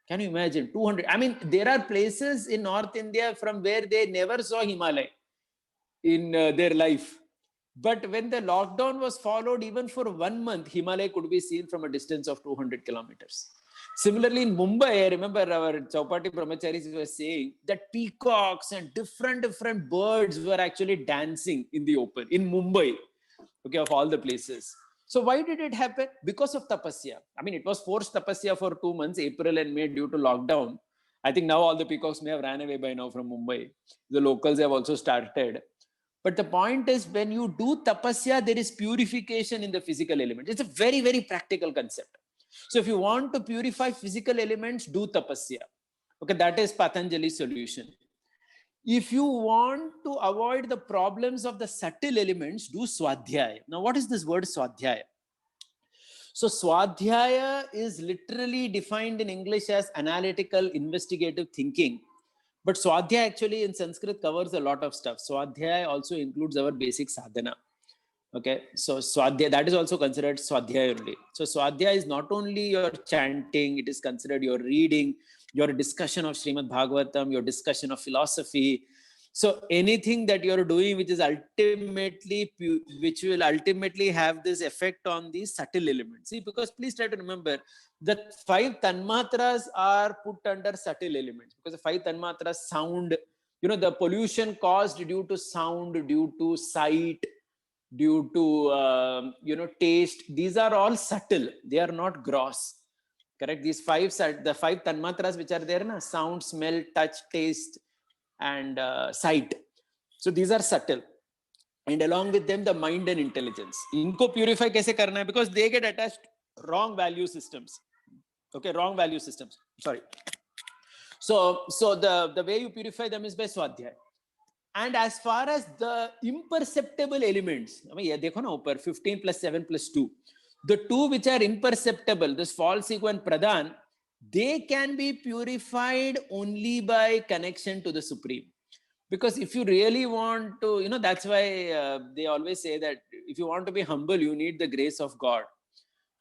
Can you imagine? 200. I mean, there are places in North India from where they never saw Himalaya in their life. But when the lockdown was followed, even for 1 month, Himalaya could be seen from a distance of 200 kilometers. Similarly, in Mumbai, I remember our Chaupati Brahmacharis were saying that peacocks and different birds were actually dancing in the open in Mumbai, okay, of all the places. So why did it happen? Because of tapasya. I mean, it was forced tapasya for 2 months, April and May, due to lockdown. I think now all the peacocks may have ran away by now from Mumbai. The locals have also started. But the point is, when you do tapasya, there is purification in the physical element. It's a very, very practical concept. So if you want to purify physical elements, do tapasya. Okay, that is Patanjali's solution. If you want to avoid the problems of the subtle elements, do swadhyaya. Now, what is this word swadhyaya? So swadhyaya is literally defined in English as analytical, investigative thinking. But swadhyaya actually in Sanskrit covers a lot of stuff. Swadhyaya also includes our basic sadhana. Okay, so swadhyaya, that is also considered swadhyaya only. So swadhyaya is not only your chanting, it is considered your reading, your discussion of Srimad Bhagavatam, your discussion of philosophy. So anything that you're doing which will ultimately have this effect on these subtle elements. See, because please try to remember that 5 tanmatras are put under subtle elements, because the 5 tanmatras sound, the pollution caused due to sound, due to sight, due to taste, these are all subtle, they are not gross. Correct? These the 5 tanmatras which are there, sound, smell, touch, taste, and sight. So these are subtle, and along with them the mind and intelligence. Inko purify kaise karna hai? Because they get attached wrong value systems. Okay, wrong value systems. Sorry. So the way you purify them is by swadhyaya. And as far as the imperceptible elements, I mean, dekho na upar 15 plus 7 plus 2, the 2 which are imperceptible, this false ego and pradhan, they can be purified only by connection to the Supreme. Because if you really want to, that's why they always say that if you want to be humble, you need the grace of God.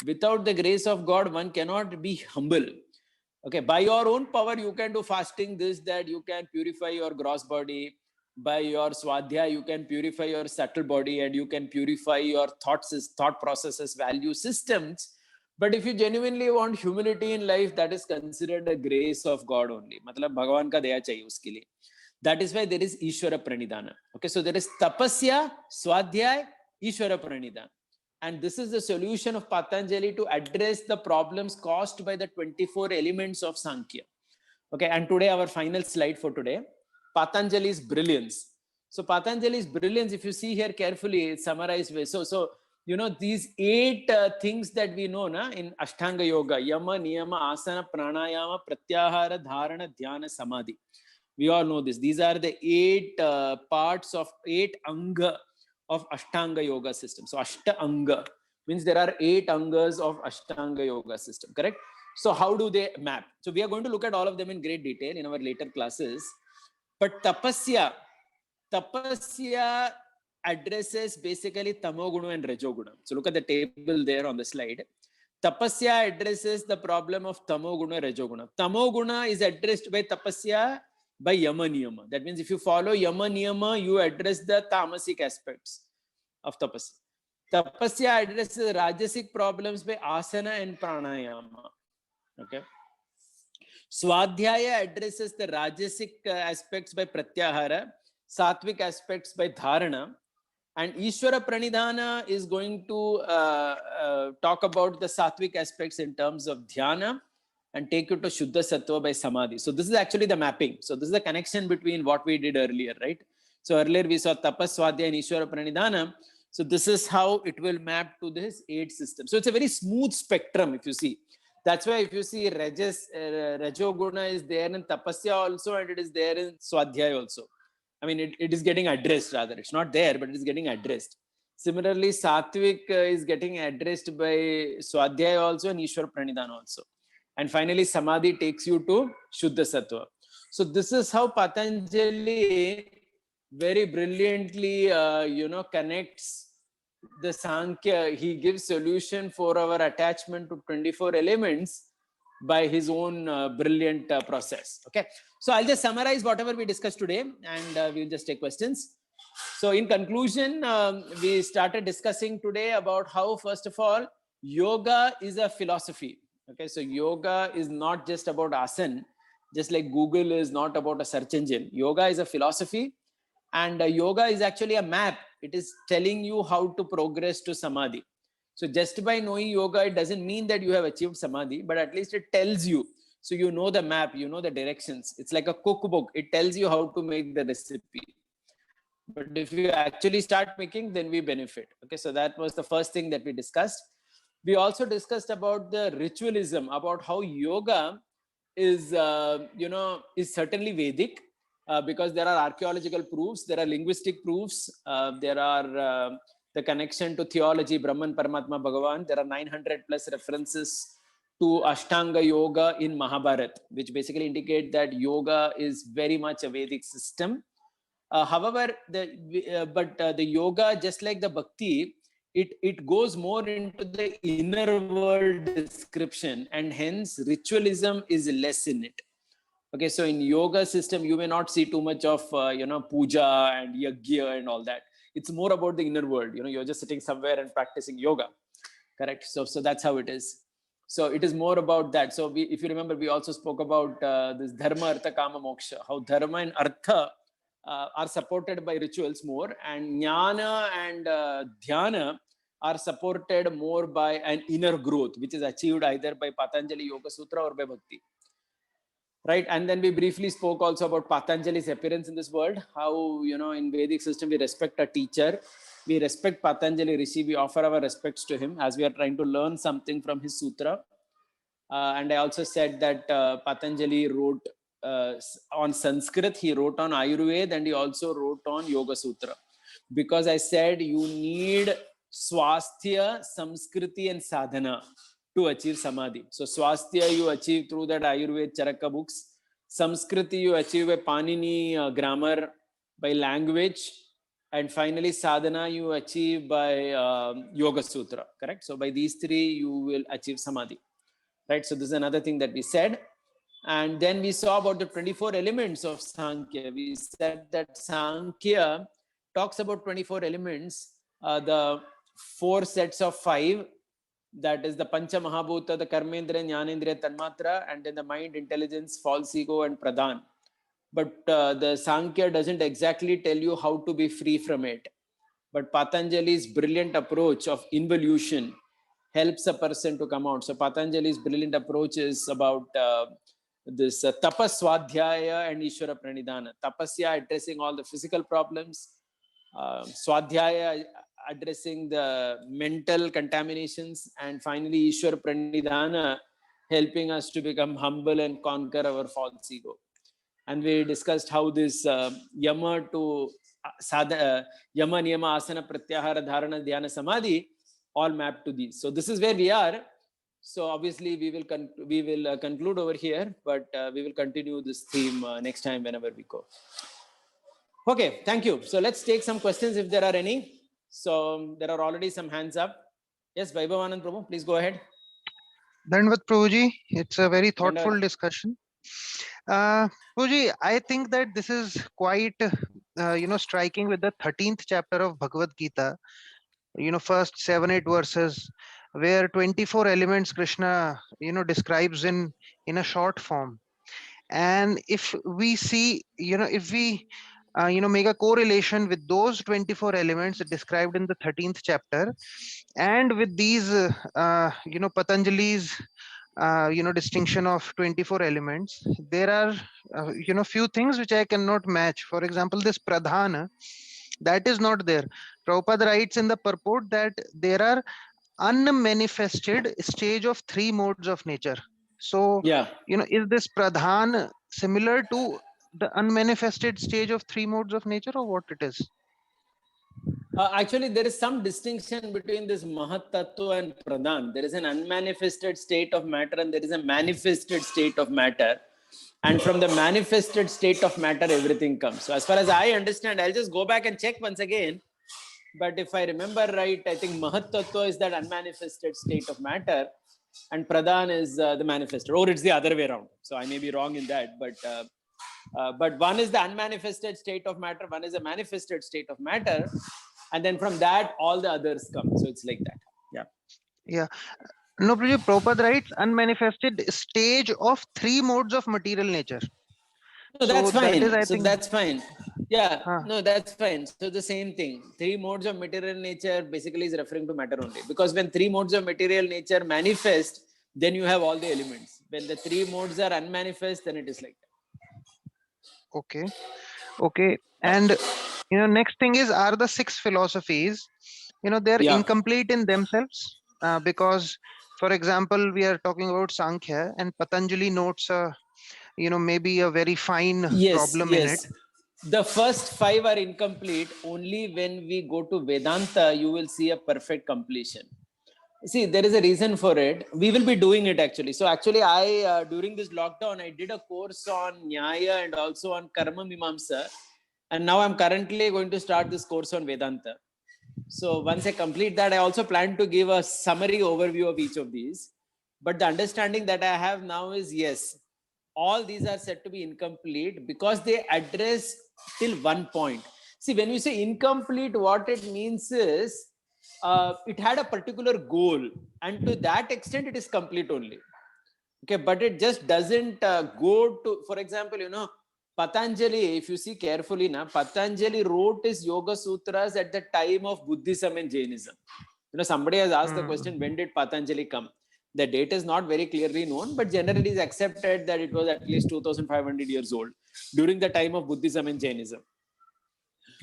Without the grace of God, one cannot be humble. Okay, by your own power, you can do fasting, that you can purify your gross body. By your swadhyaya, you can purify your subtle body, and you can purify your thought processes, value systems. But if you genuinely want humility in life, that is considered a grace of God only. Matlab Bhagavan ka daya chahiye uske liye. That is why there is Ishvara Pranidhana. Okay, so there is tapasya, swadhyaya, Ishvara Pranidhana. And this is the solution of Patanjali to address the problems caused by the 24 elements of Sankhya. Okay, and today our final slide for today, Patanjali's brilliance. So Patanjali's brilliance, if you see here carefully, it's summarized way. So these 8 things that we know in Ashtanga Yoga: Yama, Niyama, Asana, Pranayama, Pratyahara, Dharana, Dhyana, Samadhi. We all know this. These are the 8 parts of 8 anga of Ashtanga Yoga system. So Ashta Anga means there are 8 angas of Ashtanga Yoga system, correct? So how do they map? So we are going to look at all of them in great detail in our later classes. But tapasya addresses basically tamoguna and rajoguna. So look at the table there on the slide. Tapasya addresses the problem of tamoguna, rajoguna. Tamoguna is addressed by tapasya by Yama Niyama. That means if you follow Yama Niyama, you address the tamasic aspects of tapasya. Tapasya addresses rajasic problems by asana and pranayama. Okay. Swadhyaya addresses the rajasic aspects by pratyahara, sattvic aspects by dharana, and Ishvara Pranidhana is going to talk about the sattvic aspects in terms of dhyana and take you to Shuddha Sattva by Samadhi. So this is actually the mapping. So this is the connection between what we did earlier, right? So earlier we saw Tapas, Swadhyaya and Ishvara Pranidhana. So this is how it will map to this 8 system. So it's a very smooth spectrum if you see. That's why if you see Rajoguna is there in Tapasya also, and it is there in Swadhyaya also. I mean, it is getting addressed rather. It's not there, but it is getting addressed. Similarly, Sattvic is getting addressed by Swadhyaya also and Ishvara Pranidhana also. And finally, Samadhi takes you to Shuddha Sattva. So this is how Patanjali very brilliantly, connects the Sankhya. He gives solution for our attachment to 24 elements by his own brilliant process. Okay. So I'll just summarize whatever we discussed today, and we'll just take questions. So in conclusion, we started discussing today about how, first of all, yoga is a philosophy. Okay, so yoga is not just about asana, just like Google is not about a search engine. Yoga is a philosophy, and yoga is actually a map. It is telling you how to progress to samadhi. So just by knowing yoga, it doesn't mean that you have achieved samadhi, but at least it tells you. So you know the map, you know the directions. It's like a cookbook. It tells you how to make the recipe. But if you actually start making, then we benefit. Okay, so that was the first thing that we discussed. We also discussed about the ritualism, about how yoga is, is certainly Vedic, because there are archaeological proofs, there are linguistic proofs, there are the connection to theology, Brahman, Paramatma, Bhagavan. There are 900 plus references to Ashtanga Yoga in Mahabharata, which basically indicate that yoga is very much a Vedic system. However, the yoga, just like the bhakti, it goes more into the inner world description, and hence ritualism is less in it. Okay, so in yoga system, you may not see too much of puja and yajna and all that. It's more about the inner world. You're just sitting somewhere and practicing yoga, correct? So that's how it is. So it is more about that. So if you remember, we also spoke about this dharma, artha, kama, moksha. How dharma and artha are supported by rituals more, and jnana and dhyana are supported more by an inner growth, which is achieved either by Patanjali Yoga Sutra or by bhakti. Right, and then we briefly spoke also about Patanjali's appearance in this world. How in Vedic system we respect a teacher, we respect Patanjali Rishi, we offer our respects to him as we are trying to learn something from his sutra. And I also said that Patanjali wrote on Sanskrit, he wrote on Ayurveda, and he also wrote on Yoga Sutra, because I said you need swasthya, samskriti, and sadhana to achieve samadhi. So swasthya you achieve through that Ayurveda Charaka books. Samskriti you achieve by Panini grammar, by language. And finally sadhana you achieve by Yoga Sutra, correct? So by these three you will achieve samadhi, right? So this is another thing that we said. And then we saw about the 24 elements of Sankhya. We said that Sankhya talks about 24 elements, the 4 sets of 5, that is the Pancha Mahabhuta, the Karmendriya, Jnanendriya, Tanmatra, and then the mind, intelligence, false ego, and Pradhan. But the Sankhya doesn't exactly tell you how to be free from it. But Patanjali's brilliant approach of involution helps a person to come out. So Patanjali's brilliant approach is about this tapas, swadhyaya, and Ishvara pranidhana. Tapasya addressing all the physical problems, swadhyaya addressing the mental contaminations, and finally Ishvara pranidhana helping us to become humble and conquer our false ego. And we discussed how this yama to yama, niyama, asana, pratyahara, dharana, dhyana, samadhi all map to these. So this is where we are. So obviously we will conclude over here, but we will continue this theme next time whenever we go. Okay, thank you. So let's take some questions if there are any. So there are already some hands up. Yes, Vaibhavanand Prabhu, please go ahead. Dandvat Prabhuji, it's a very thoughtful discussion. Prabhuji, I think that this is quite striking with the 13th chapter of Bhagavad Gita. First 7-8 verses where 24 elements Krishna describes in a short form. And if we see, if we make a correlation with those 24 elements described in the 13th chapter and with these Patanjali's distinction of 24 elements, there are few things which I cannot match. For example, this pradhana, that is not there. Prabhupada writes in the purport that there are unmanifested stage of 3 modes of nature. So yeah, is this pradhan similar to the unmanifested stage of 3 modes of nature, or what it is? Actually, there is some distinction between this Mahat Tattva and Pradhan. There is an unmanifested state of matter and there is a manifested state of matter. And from the manifested state of matter, everything comes. So as far as I understand, I'll just go back and check once again. But if I remember right, I think Mahat Tattva is that unmanifested state of matter and Pradhan is the manifested, or it's the other way around. So I may be wrong in that, but one is the unmanifested state of matter, one is a manifested state of matter, and then from that all the others come. So it's like that. Yeah. No, Prabhupada writes unmanifested stage of 3 modes of material nature. No, that's fine. That is, so think... that's fine. Yeah, no, that's fine. So the same thing. 3 modes of material nature basically is referring to matter only. Because when 3 modes of material nature manifest, then you have all the elements. When the three modes are unmanifest, then it is like that. Okay. Okay. And next thing is, are the six philosophies, they're Yeah. incomplete in themselves? Because, for example, we are talking about Sankhya, and Patanjali notes maybe a very fine Yes, problem in it. yes. The first five are incomplete. Only when we go to Vedanta, you will see a perfect completion. See, there is a reason for it. We will be doing it actually. So actually, I during this lockdown, I did a course on Nyaya and also on Karma Mimamsa. And now I'm currently going to start this course on Vedanta. So once I complete that, I also plan to give a summary overview of each of these. But the understanding that I have now is, yes, all these are said to be incomplete because they address till one point. See, when you say incomplete, what it means is it had a particular goal, and to that extent, it is complete only. Okay, but it just doesn't go to, for example, Patanjali, if you see carefully, Patanjali wrote his Yoga Sutras at the time of Buddhism and Jainism. Somebody has asked the question, when did Patanjali come? The date is not very clearly known, but generally is accepted that it was at least 2,500 years old during the time of Buddhism and Jainism.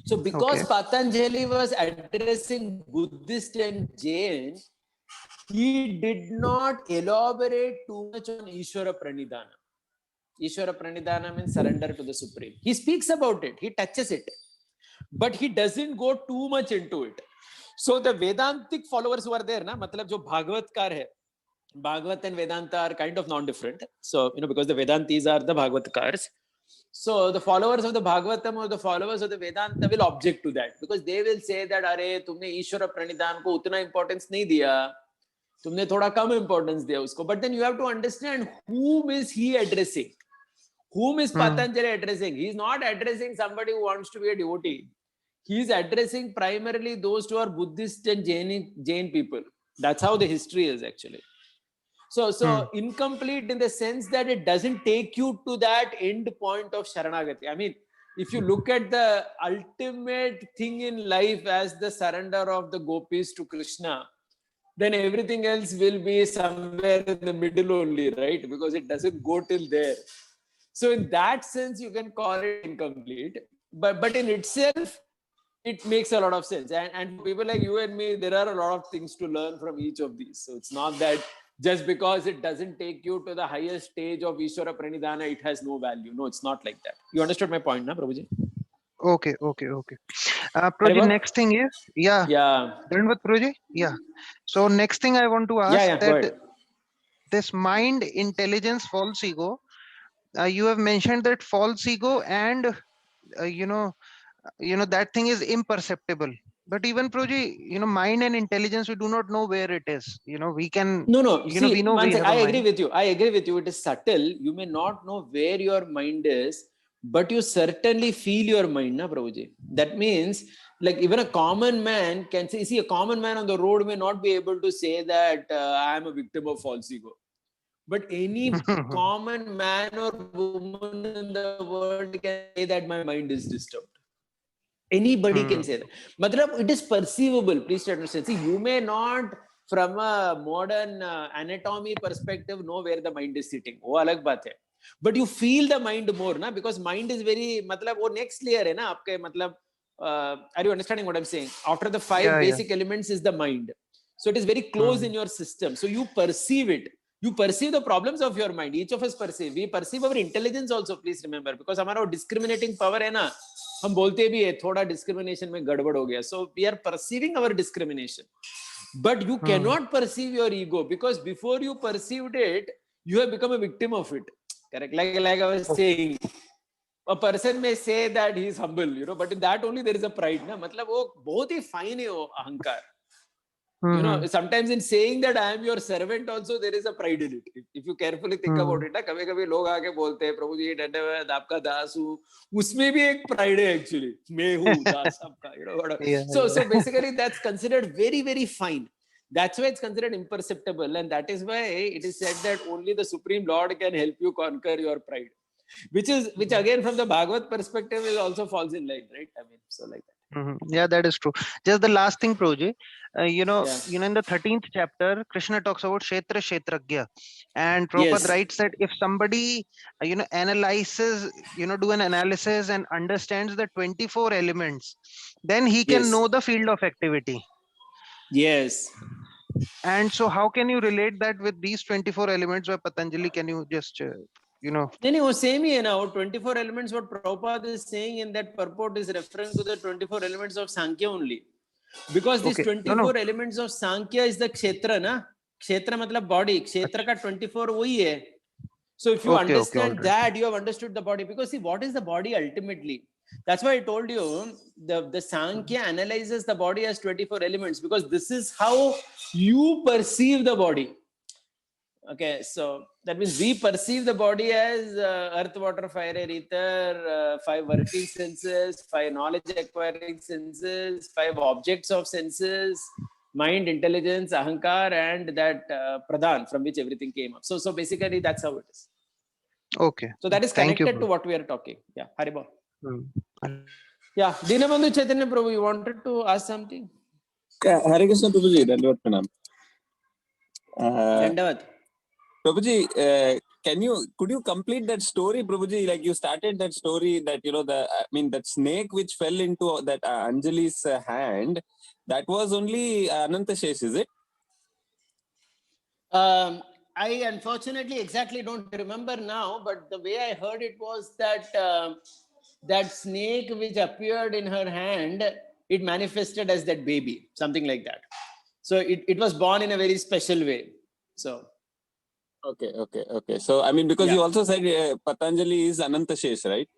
So because Patanjali was addressing Buddhist and Jain, he did not elaborate too much on Ishvara Pranidhana. Ishvara Pranidhana means surrender to the Supreme. He speaks about it, he touches it, but he doesn't go too much into it. So the Vedantic followers who are there, matlab jo Bhagavatkar hai, Bhagavat and Vedanta are kind of non-different. So, because the Vedantis are the Bhagavatkars. So the followers of the Bhagavatam or the followers of the Vedanta will object to that because they will say that, अरे तुमने ईश्वर प्रणिधान को उतना importance नहीं दिया, तुमने थोड़ा कम importance दिया उसको. But then you have to understand whom is he addressing? Whom is Patanjali addressing? He is not addressing somebody who wants to be a devotee. He is addressing primarily those who are Buddhist and Jain people. That's how the history is actually. So incomplete in the sense that it doesn't take you to that end point of Sharanagati. I mean, if you look at the ultimate thing in life as the surrender of the gopis to Krishna, then everything else will be somewhere in the middle only, right? Because it doesn't go till there. So in that sense, you can call it incomplete. But in itself, it makes a lot of sense. And for people like you and me, there are a lot of things to learn from each of these. So it's not that just because it doesn't take you to the highest stage of Ishvara Pranidhana, it has no value. No, it's not like that. You understood my point, na, Prabhuji? Okay. Prabhuji, next thing is, Dhanvat Prabhuji? Yeah. So next thing I want to ask that this mind, intelligence, false ego, you have mentioned that false ego and, that thing is imperceptible. But even Prabhuji, mind and intelligence, we do not know where it is. We can, No. See, we know we have I a agree mind. with you. I agree with you. It is subtle. You may not know where your mind is, but you certainly feel your mind, na, Prabhuji. That means, like, even a common man can say, see, a common man on the road may not be able to say that I am a victim of false ego. But any common man or woman in the world can say that my mind is disturbed. Anybody can say that. Matlab, it is perceivable. Please understand. See, you may not, from a modern anatomy perspective, know where the mind is sitting. वो अलग बात है. But you feel the mind more, na? Because mind is very, matlab, वो next layer है ना आपके, matlab, are you understanding what I'm saying? After the five basic elements is the mind. So it is very close in your system. So you perceive it. You perceive the problems of your mind. Each of us perceive. We perceive our intelligence also, please remember. Because हमारा discriminating power है ना, हम बोलते भी है थोड़ा discrimination में गड़बड़ हो गया. So we are perceiving our discrimination. But you cannot perceive your ego because before you perceived it, you have become a victim of it. Correct? Like I was saying, a person may say that he is humble, but in that only there is a pride. Na? मतलब वो बहुत ही fine है वो अहंकार. Sometimes in saying that I am your servant also there is a pride in it. If you carefully think about it, ना कभी-कभी लोग आके बोलते हैं प्रभु जी धन्यवाद आपका दास हूँ, उसमें भी एक pride है actually. मैं हूँ दास आपका. So basically that's considered very, very fine. That's why it's considered imperceptible, and that is why it is said that only the Supreme Lord can help you conquer your pride. Which again from the Bhagavad perspective is also falls in line, right? I mean, so like that. Yeah, that is true. Just the last thing, Proji. Yeah. In the 13th chapter, Krishna talks about Kshetra Kshetragya, and Prabhupada Yes. writes that if somebody, analyzes, do an analysis and understands the 24 elements, then he can Yes. know the field of activity. Yes. And so, how can you relate that with these 24 elements by Patanjali? Can you just, No, same here now. 24 elements, what Prabhupada is saying in that purport is referring to the 24 elements of Sankhya only. Because these okay, no. 24 elements of Sankhya is the Kshetra, na? Kshetra matlab body. Kshetra ka 24 wahi hai. So if you Okay, all understand right. that, you have understood the body. Because see, what is the body ultimately? That's why I told you, the Sankhya analyzes the body as 24 elements, because this is how you perceive the body. Okay, so that means we perceive the body as earth, water, fire, air, ether, 5 working senses, 5 knowledge acquiring senses, 5 objects of senses, mind, intelligence, ahankar, and that pradhan from which everything came up. So basically that's how it is. Okay. So that is Thank you, connected to bro. what we are talking. Yeah, Haribol. Hmm. Yeah, Dinabandhu Chaitanya Prabhu, you wanted to ask something? Yeah, Hare Krishna Prabhuji, Dandavat Pranam. Dandavat. Prabhuji, could you complete that story, Prabhuji? Like you started that story that, that snake which fell into that Anjali's hand, that was only Anantashesh, is it? I unfortunately exactly don't remember now, but the way I heard it was that that snake which appeared in her hand, it manifested as that baby, something like that. So it was born in a very special way. So Okay. So, because you also said Patanjali is Anantashesh, right?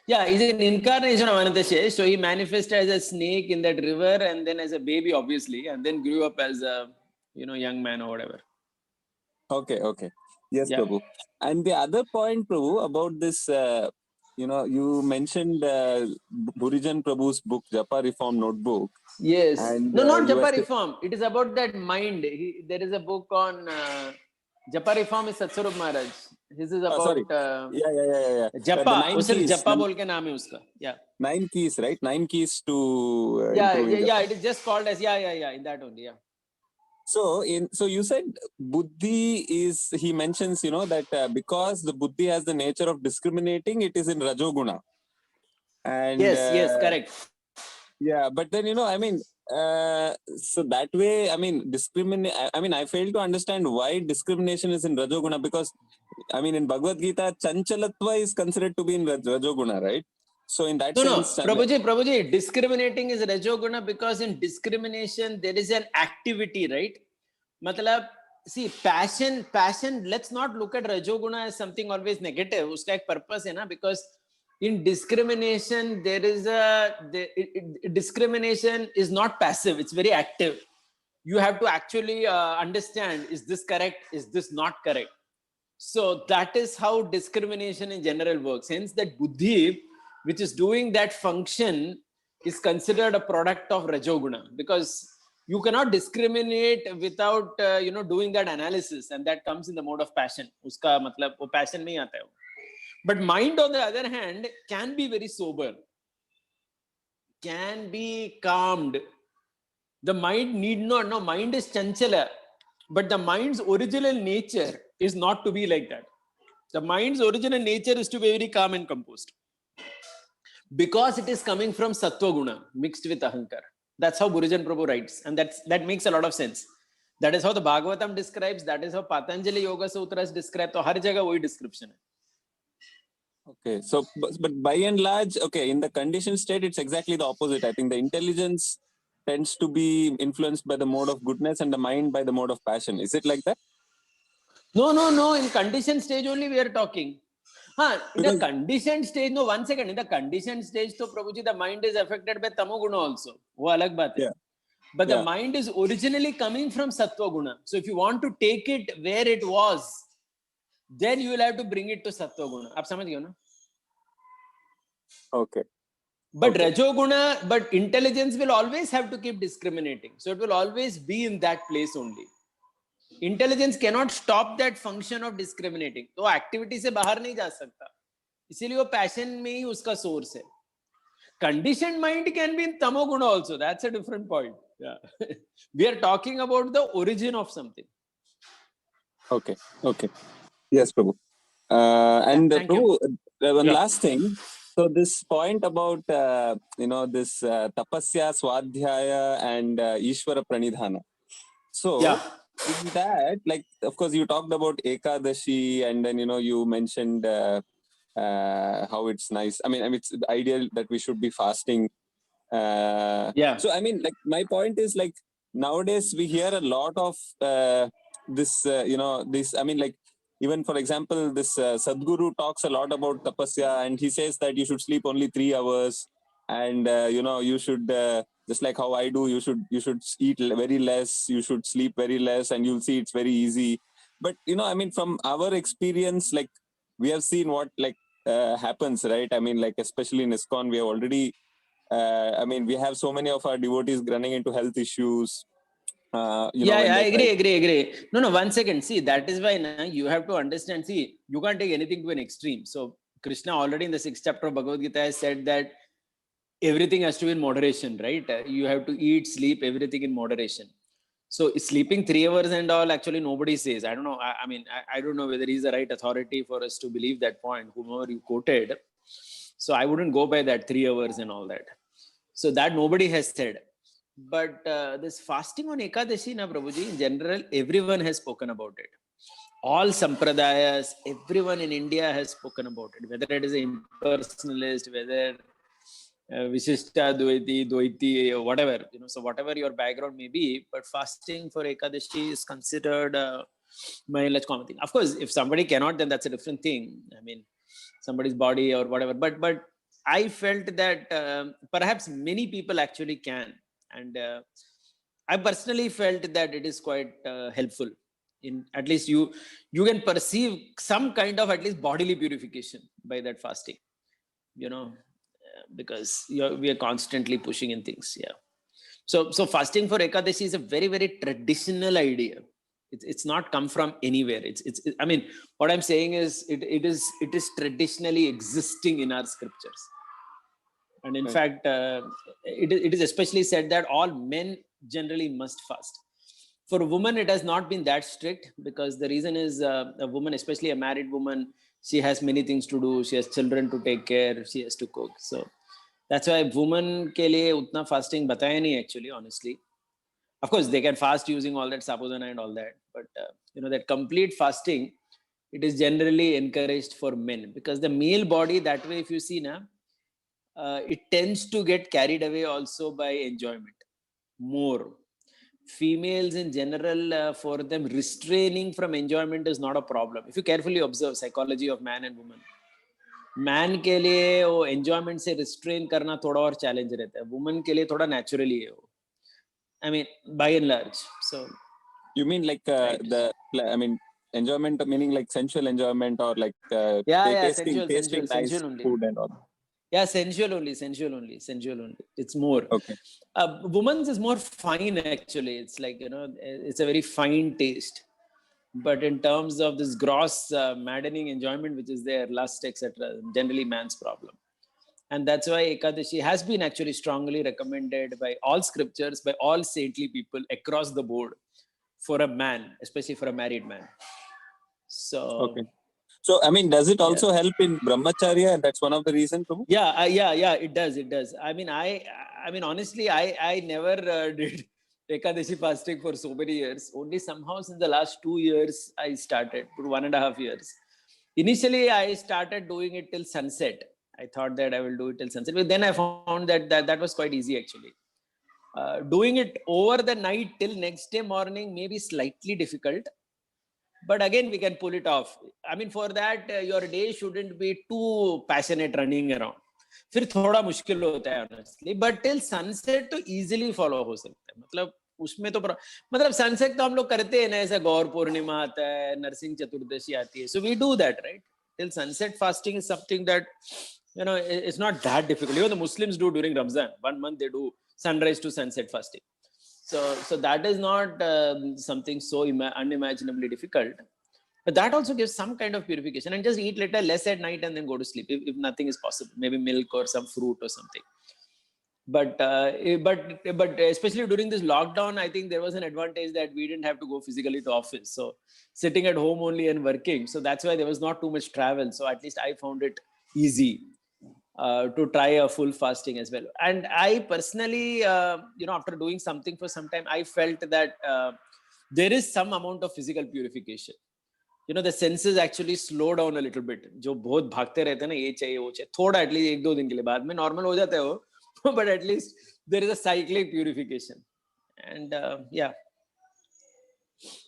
yeah, he's an incarnation of Anantashesh. So he manifested as a snake in that river, and then as a baby, obviously, and then grew up as a young man or whatever. Okay. Yes, Yeah. Prabhu. And the other point, Prabhu, about this, you mentioned Burijan Prabhu's book, Japa Reform Notebook. Yes. And, No, not you Japa were- Reform. It is about that mind. There is a book on Japa Reform is Satsarup Maharaj. This is about sorry. Yeah. Japa. The 9 वो सिर्फ keys. Japa बोल के नाम है उसका. Yeah. 9 keys, right? 9 keys to Yeah. improving Japa. It is just called as in that only. Yeah. So you said buddhi is, he mentions, that because the buddhi has the nature of discriminating, it is in Rajoguna. And Yes, correct. yeah, but then, so that way, I fail to understand why discrimination is in Rajoguna, because, in Bhagavad Gita, Chanchalatva is considered to be in Rajoguna, right? So in that sense... Prabhuji, discriminating is Rajoguna because in discrimination, there is an activity, right? Matlab, see, passion, let's not look at Rajoguna as something always negative. Uska ek purpose hai na, because in discrimination, discrimination is not passive, it's very active. You have to actually understand, is this correct? Is this not correct? So that is how discrimination in general works. Hence, that buddhi, which is doing that function, is considered a product of Rajoguna, because you cannot discriminate without doing that analysis, and that comes in the mode of passion. Uska matlab wo passion mein aata hai. But mind, on the other hand, can be very sober, can be calmed. The mind need not. No, mind is chanchala, but the mind's original nature is not to be like that. The mind's original nature is to be very calm and composed, because it is coming from Sattva Guna mixed with Ahankar. That's how Burijan Prabhu writes, and that makes a lot of sense. That is how the Bhagavatam describes, that is how Patanjali Yoga Sutras describe. So har jagah wohi description hai. Okay, so but by and large, in the conditioned state, it's exactly the opposite. I think the intelligence tends to be influenced by the mode of goodness and the mind by the mode of passion. Is it like that? No. In conditioned stage only we are talking. In the conditioned stage, no, 1 second. In the conditioned stage, so Prabhuji, the mind is affected by Tamoguna also. वो अलग बात है. Yeah. But the mind is originally coming from Sattva Guna. So if you want to take it where it was, then you will have to bring it to Sattva Guna. आप समझ गए ना? Okay. But Rajoguna, but intelligence will always have to keep discriminating. So it will always be in that place only. Intelligence cannot stop that function of discriminating. तो activity से बाहर नहीं जा सकता. इसीलिए वो passion में ही उसका source है. conditioned mind can be in tamoguna also. That's a different point. Yeah. We are talking about the origin of something. Okay. Okay. Yes, Prabhu. And Thank you. Prabhu, one Yeah. last thing. So this point about this tapasya, swadhyaya, and Ishvara pranidhana. So Yeah. in that, like, of course, you talked about Ekadashi, and then you mentioned how it's nice. I mean, it's ideal that we should be fasting. Yeah. So I mean, like, my point is, like, nowadays we hear a lot of this. This. I mean, like, even for example, this Sadhguru talks a lot about tapasya, and he says that you should sleep only 3 hours, and you should just like how I do. You should eat very less. You should sleep very less, and you'll see it's very easy. But I mean, from our experience, like, we have seen what, like, happens, right? I mean, like, especially in ISKCON, we have already. I mean, we have so many of our devotees running into health issues. Yeah, When I they try. agree. No, 1 second. See, that is why now you have to understand. See, you can't take anything to an extreme. So Krishna already in the 6th chapter of Bhagavad Gita has said that everything has to be in moderation, right? You have to eat, sleep, everything in moderation. So sleeping 3 hours and all, actually nobody says. I don't know. I mean, I don't know whether he's the right authority for us to believe that point, whomever you quoted. So I wouldn't go by that 3 hours and all that. So that nobody has said. But this fasting on Ekadashi, na Prabhuji, in general, everyone has spoken about it. All sampradayas, everyone in India has spoken about it, whether it is an impersonalist, whether Vishishta, Dvaiti, or whatever, so whatever your background may be, but fasting for Ekadashi is considered by and large common thing. Of course, if somebody cannot, then that's a different thing. I mean, somebody's body or whatever. But I felt that perhaps many people actually can, and I personally felt that it is quite helpful. In at least you can perceive some kind of at least bodily purification by that fasting. Because we are constantly pushing in things. Yeah. So fasting for Ekadashi is a very, very traditional idea. It's not come from anywhere. I mean, what I'm saying is it is traditionally existing in our scriptures. And in Right. fact, it is especially said that all men generally must fast. For a woman, it has not been that strict, because the reason is a woman, especially a married woman, she has many things to do. She has children to take care. She has to cook. So that's why woman के लिए उतना fasting बताया नहीं actually, honestly. Of course, they can fast using all that sabudana and all that, but that complete fasting, it is generally encouraged for men, because the male body that way, if you see now, it tends to get carried away also by enjoyment more. Females in general, for them, restraining from enjoyment is not a problem. If you carefully observe psychology of man and woman, man के लिए वो enjoyment से restrain करना थोड़ा और challenge रहता है, woman के लिए थोड़ा नेचुरली है वो, I mean by and large. So You mean like I mean, enjoyment, meaning like sensual enjoyment, or like yeah, tasting nice sensual only. food and all. Yeah, sensual only. It's more. Okay. Women's is more fine actually. It's like, it's a very fine taste. But in terms of this gross maddening enjoyment which is there, lust, etc., generally man's problem. And that's why Ekadashi has been actually strongly recommended by all scriptures, by all saintly people across the board, for a man, especially for a married man. So Okay. So I mean, does it also help in brahmacharya? That's one of the reasons, Prabhu? yeah, it does. I mean, honestly, I never did Ekadashi fasting for so many years. Only somehow since the last 2 years I started, for 1.5 years. Initially, I started doing it till sunset. I thought that I will do it till sunset, but then I found that was quite easy actually. Doing it over the night till next day morning may be slightly difficult, but again we can pull it off. I mean, for that your day shouldn't be too passionate running around. फिर थोड़ा मुश्किल होता है honestly, but till sunset तो easily follow हो सकता है. मतलब उसमें तो मतलब सनसेट तो हम लोग करते हैं ना, ऐसा गौर पूर्णिमा आता है, नरसिंह चतुर्दशी आती है, so we do that, right? Till sunset fasting is something that it's not that difficult. Even the Muslims do during Ramzan. 1 month they do sunrise to sunset fasting. So that is not something so unimaginably difficult. But that also gives some kind of purification. And just eat little less at night and then go to sleep if nothing is possible. Maybe milk or some fruit or something. But especially during this lockdown, I think there was an advantage that we didn't have to go physically to office. So sitting at home only and working. So that's why there was not too much travel. So at least I found it easy to try a full fasting as well. And I personally, after doing something for some time, I felt that there is some amount of physical purification. The senses actually slow down a little bit. जो बहुत भागते रहते हैं ना, ये चाहिए वो चाहिए, थोड़ा at least 1-2 दिन के लिए, बाद में normal हो जाता है वो. But at least there is a cyclic purification. And yeah.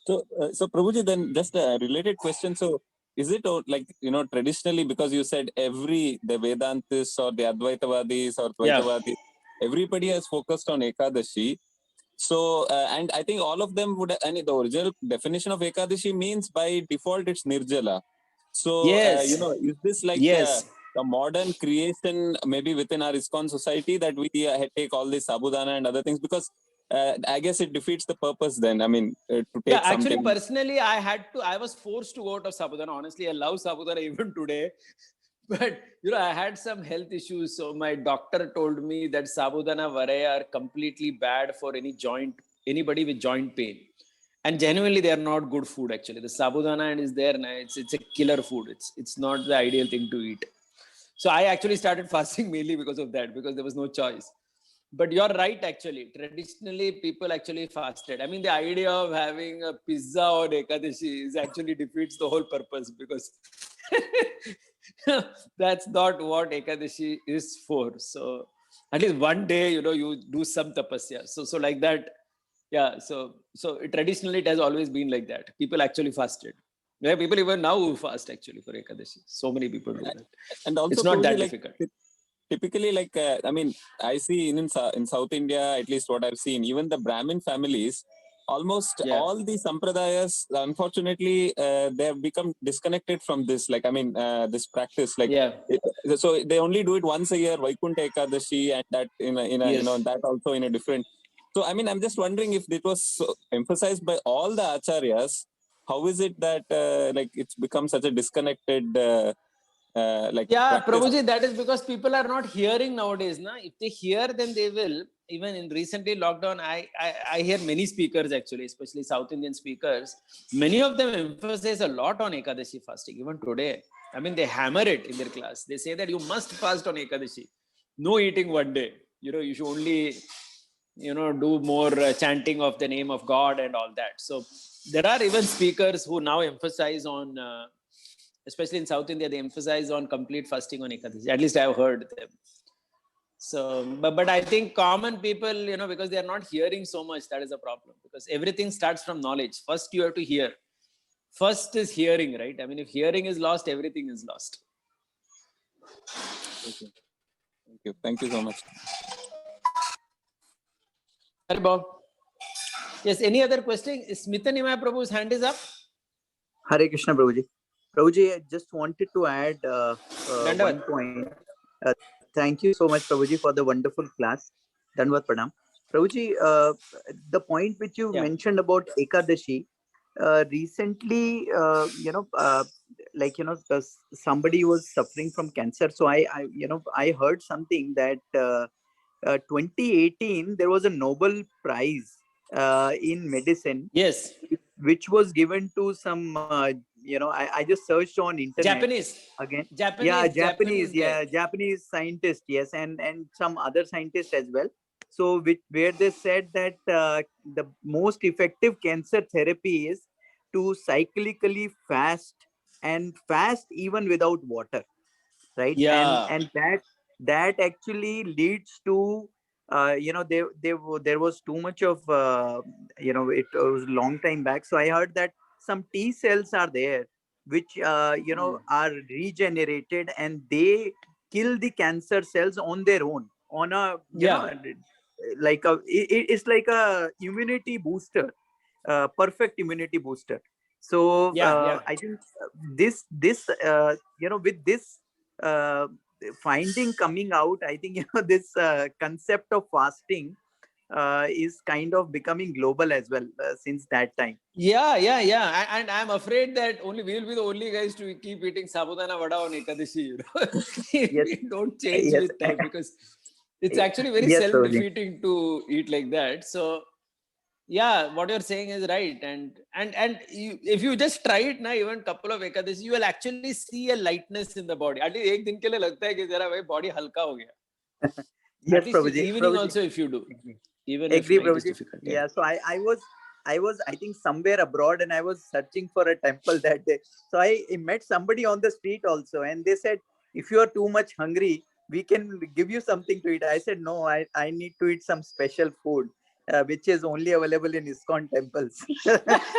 So Prabhuji, then just a related question. So is it like, traditionally, because you said the Vedantists or the Advaitavadis or Dvaitavadis, everybody has focused on Ekadashi. So, and I think all of them would, and the original definition of Ekadashi means by default it's Nirjala. So, Yes. is this like a modern creation maybe within our ISKCON society that we take all this sabudana and other things? Because I guess it defeats the purpose then. I mean, to take actually, something. Personally, I was forced to go out of sabudana. Honestly, I love sabudana even today. But, I had some health issues. So my doctor told me that sabudana varai are completely bad for anybody with joint pain. And genuinely, they are not good food, actually. The sabudana is there, it's a killer food. It's not the ideal thing to eat. So I actually started fasting mainly because of that, because there was no choice. But you're right, actually. Traditionally, people actually fasted. I mean, the idea of having a pizza on Ekadashi actually defeats the whole purpose, because that's not what Ekadashi is for. So at least one day, you do some tapasya. So like that, yeah. So traditionally, it has always been like that. People actually fasted. Yeah, people even now fast actually for Ekadashi. So many people do that. And also, it's not that difficult. Typically, like, I see in South India, at least what I've seen, even the Brahmin families, almost all the sampradayas, unfortunately, they have become disconnected from this. Like, this practice. Like, so they only do it once a year, Vaikunta Ekadashi, and that that also in a different. So, I'm just wondering if it was so emphasized by all the acharyas. How is it that it's become such a disconnected? Prabhuji, that is because people are not hearing nowadays. If they hear, then they will. Even in recently lockdown, I hear many speakers actually, especially South Indian speakers. Many of them emphasize a lot on Ekadashi fasting. Even today, they hammer it in their class. They say that you must fast on Ekadashi. No eating one day. You should only, do more chanting of the name of God and all that. So there are even speakers who now emphasize on. Especially in South India, they emphasize on complete fasting on Ekadashi. At least I've heard them. So, but I think common people, because they are not hearing so much, that is a problem. Because everything starts from knowledge. First, you have to hear. First is hearing, right? If hearing is lost, everything is lost. Okay. Thank you. Thank you so much. Hari Bob. Yes, any other question? Smitha Nimaya Prabhu's hand is up. Hare Krishna, Prabhuji. Prabhuji, I just wanted to add one point. Thank you so much, Prabhuji, for the wonderful class. Dandavat Pranam. Prabhuji, the point which you mentioned about Ekadashi, recently, somebody was suffering from cancer. So I heard something that 2018 there was a Nobel Prize in medicine. Yes. Which was given to some. I just searched on internet. Japanese again. Japanese scientist. Yes, and some other scientists as well. So where they said that the most effective cancer therapy is to cyclically fast and fast even without water, right? Yeah. And that actually leads to there was too much of it was a long time back. So I heard that some T cells are there which are regenerated and they kill the cancer cells on their own on a it's like a immunity booster, perfect immunity booster. So I think this with this finding coming out, I think this concept of fasting is kind of becoming global as well since that time. And I'm afraid that we will be the only guys to keep eating sabudana vada on Ekadashi. Yes. We don't change with time, because It's actually very Yes, Prabhuji. self-defeating to eat like that. So yeah, what you're saying is right. And you, if you just try it now, even couple of ekadashi, you will actually see a lightness in the body. At least एक दिन के लिए लगता है कि जरा भाई body हल्का हो गया. Yes, At least Prabhuji. evening Prabhuji. also if you do, Agree. even if Agree, night is Prabhuji. difficult. Yeah. So I was I think somewhere abroad, and I was searching for a temple that day. So I met somebody on the street also, and they said, if you are too much hungry, we can give you something to eat. I said, no, I need to eat some special food, which is only available in ISKCON temples.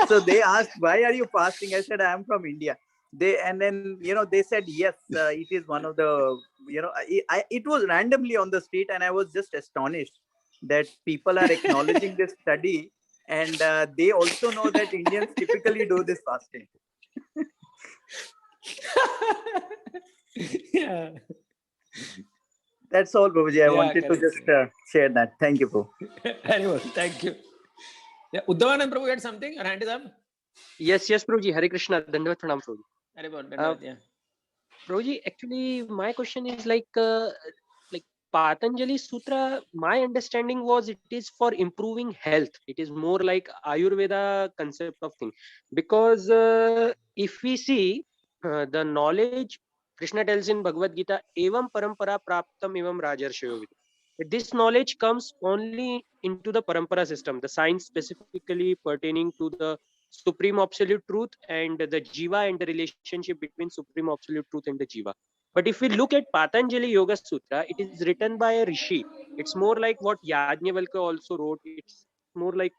So they asked, why are you fasting? I said, I am from India. And then they said, yes, it is one of the it was randomly on the street, and I was just astonished that people are acknowledging this study, and they also know that Indians typically do this fasting. Yeah. That's all, Prabhuji. I Yeah, wanted to correct. just share that. Thank you, Prabhu. Very well. Thank you. Yeah, Uddhavanand Prabhu had something? Your hand is up? Yes, Prabhuji. Hare Krishna. Dandavat pranam, Prabhuji. Very well. Dandavat, yeah. Prabhuji, actually, my question is like Patanjali Sutra, my understanding was it is for improving health. It is more like Ayurveda concept of thing. Because if we see the knowledge, Krishna tells in Bhagavad Gita, evam parampara praptam evam rajarshayo vidhi. This knowledge comes only into the parampara system, the science specifically pertaining to the supreme absolute truth and the jiva and the relationship between supreme absolute truth and the jiva. But if we look at Patanjali Yoga Sutra, it is written by a rishi. It's more like what Yajnavalkya also wrote. It's more like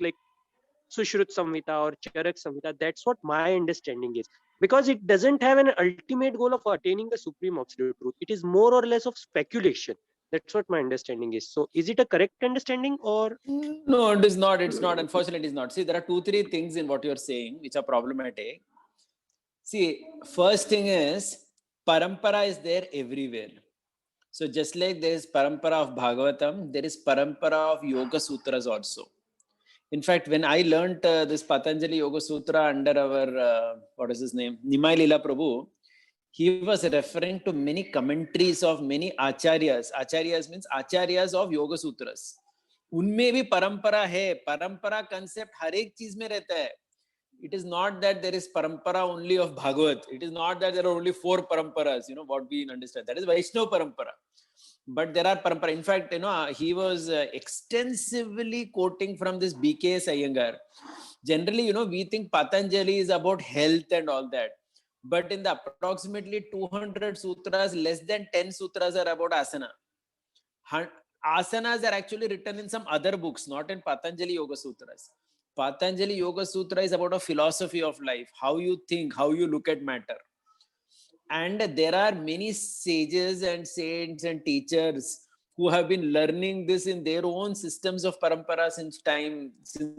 Sushrut Samhita or Charak Samhita. That's what my understanding is. Because it doesn't have an ultimate goal of attaining the supreme absolute truth. It is more or less of speculation. That's what my understanding is. So is it a correct understanding or? No, it is not. It's not. Unfortunately, it is not. See, there are 2-3 things in what you're saying which are problematic. See, first thing is, parampara is there everywhere. So just like there is parampara of Bhagavatam, there is parampara of Yoga Sutras also. In fact, when I learned this Patanjali Yoga Sutra under our, what is his name, Nimai Lila Prabhu, he was referring to many commentaries of many acharyas. Acharyas means acharyas of Yoga Sutras. उनमें भी परंपरा है. परंपरा concept हर एक चीज में रहता है. It is not that there is parampara only of Bhagavad. It is not that there are only 4 paramparas, what we understand. That is Vaishnava parampara. But there are parampara. In fact, he was extensively quoting from this BKS Iyengar. Generally, we think Patanjali is about health and all that. But in the approximately 200 sutras, less than 10 sutras are about asana. Asanas are actually written in some other books, not in Patanjali Yoga Sutras. Patanjali Yoga Sutra is about a philosophy of life, how you think, how you look at matter. And there are many sages and saints and teachers who have been learning this in their own systems of parampara since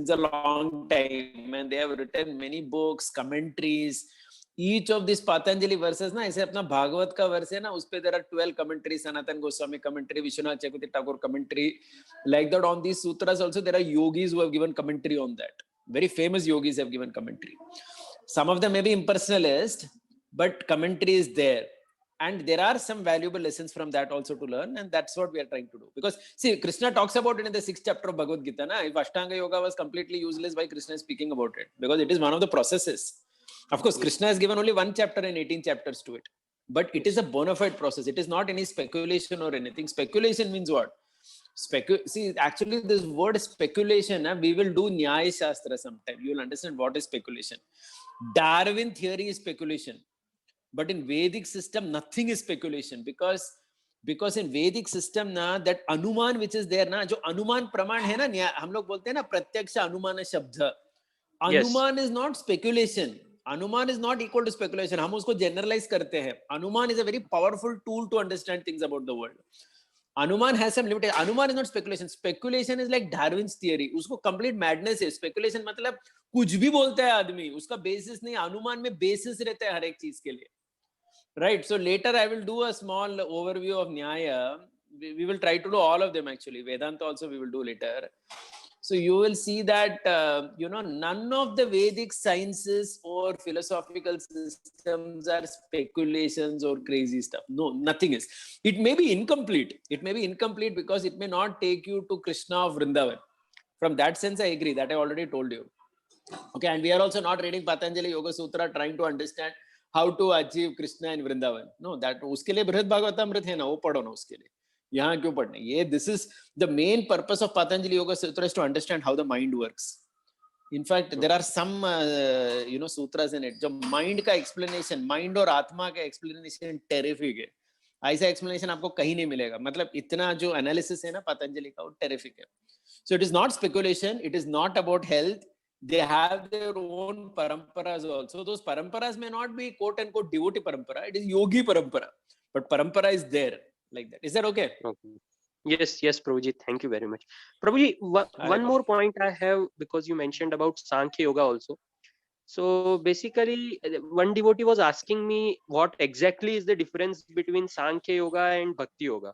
a long time. And they have written many books, commentaries. Each of these Patanjali verses, ऐसे अपना भागवत का verse है ना, उस पे there are 12 commentaries, Sanatan Goswami commentary, Vishwanath Chakravarti Thakur commentary. Like that, on these sutras also there are yogis who have given commentary on that. Very famous yogis have given commentary. Some of them may be impersonalist, but commentary is there. And there are some valuable lessons from that also to learn, and that's what we are trying to do. Because see, Krishna talks about it in the 6th chapter of Bhagavad Gita. Na? If Ashtanga Yoga was completely useless, why Krishna is speaking about it? Because it is one of the processes. Of course, Krishna has given only 1 chapter and 18 chapters to it. But it is a bona fide process. It is not any speculation or anything. Speculation means what? See, actually, this word speculation, we will do Nyaya Shastra sometime. You will understand what is speculation. Darwin theory is speculation. But in Vedic system, nothing is speculation. Because in Vedic system, that Anuman which is there, जो Anuman Praman है ना, हम लोग बोलते हैं ना प्रत्यक्ष अनुमान शब्द. Anuman is not speculation. Anuman is not equal to speculation. हम उसको generalize करते हैं. Anuman is a very powerful tool to understand things about the world. Anuman has some limitation. Anuman is not speculation. Speculation is like Darwin's theory. उसको complete madness है. Speculation मतलब कुछ भी बोलता है आदमी. उसका basis नहीं. अनुमान में basis रहता है हर एक चीज के लिए. Right. So later I will do a small overview of Nyaya. We will try to do all of them actually. Vedanta also we will do later. So you will see that, none of the Vedic sciences or philosophical systems are speculations or crazy stuff. No, nothing is. It may be incomplete. It may be incomplete because it may not take you to Krishna of Vrindavan. From that sense, I agree. That I already told you. Okay, and we are also not reading Patanjali Yoga Sutra trying to understand how to achieve Krishna in Vrindavan. No, that उसके लिए बृहद भागवतामृत है ना, वो पढ़ो ना उसके लिए. यहाँ क्यों पढ़ने? ये this is the main purpose of Patanjali Yoga Sutra is to understand how the mind works. In fact, there are some sutras in it. जो mind का explanation, mind और आत्मा का explanation terrific है. ऐसा explanation आपको कहीं नहीं मिलेगा. मतलब इतना जो analysis है ना पतंजलि का, वो terrific है. So it is not speculation. It is not about health. They have their own paramparas also. Those paramparas may not be quote unquote devotee parampara. It is yogi parampara. But parampara is there like that. Is that okay? Okay. Yes, Prabhuji. Thank you very much. Prabhuji, one more point I have, because you mentioned about Sankhya Yoga also. So basically, one devotee was asking me what exactly is the difference between Sankhya Yoga and Bhakti Yoga.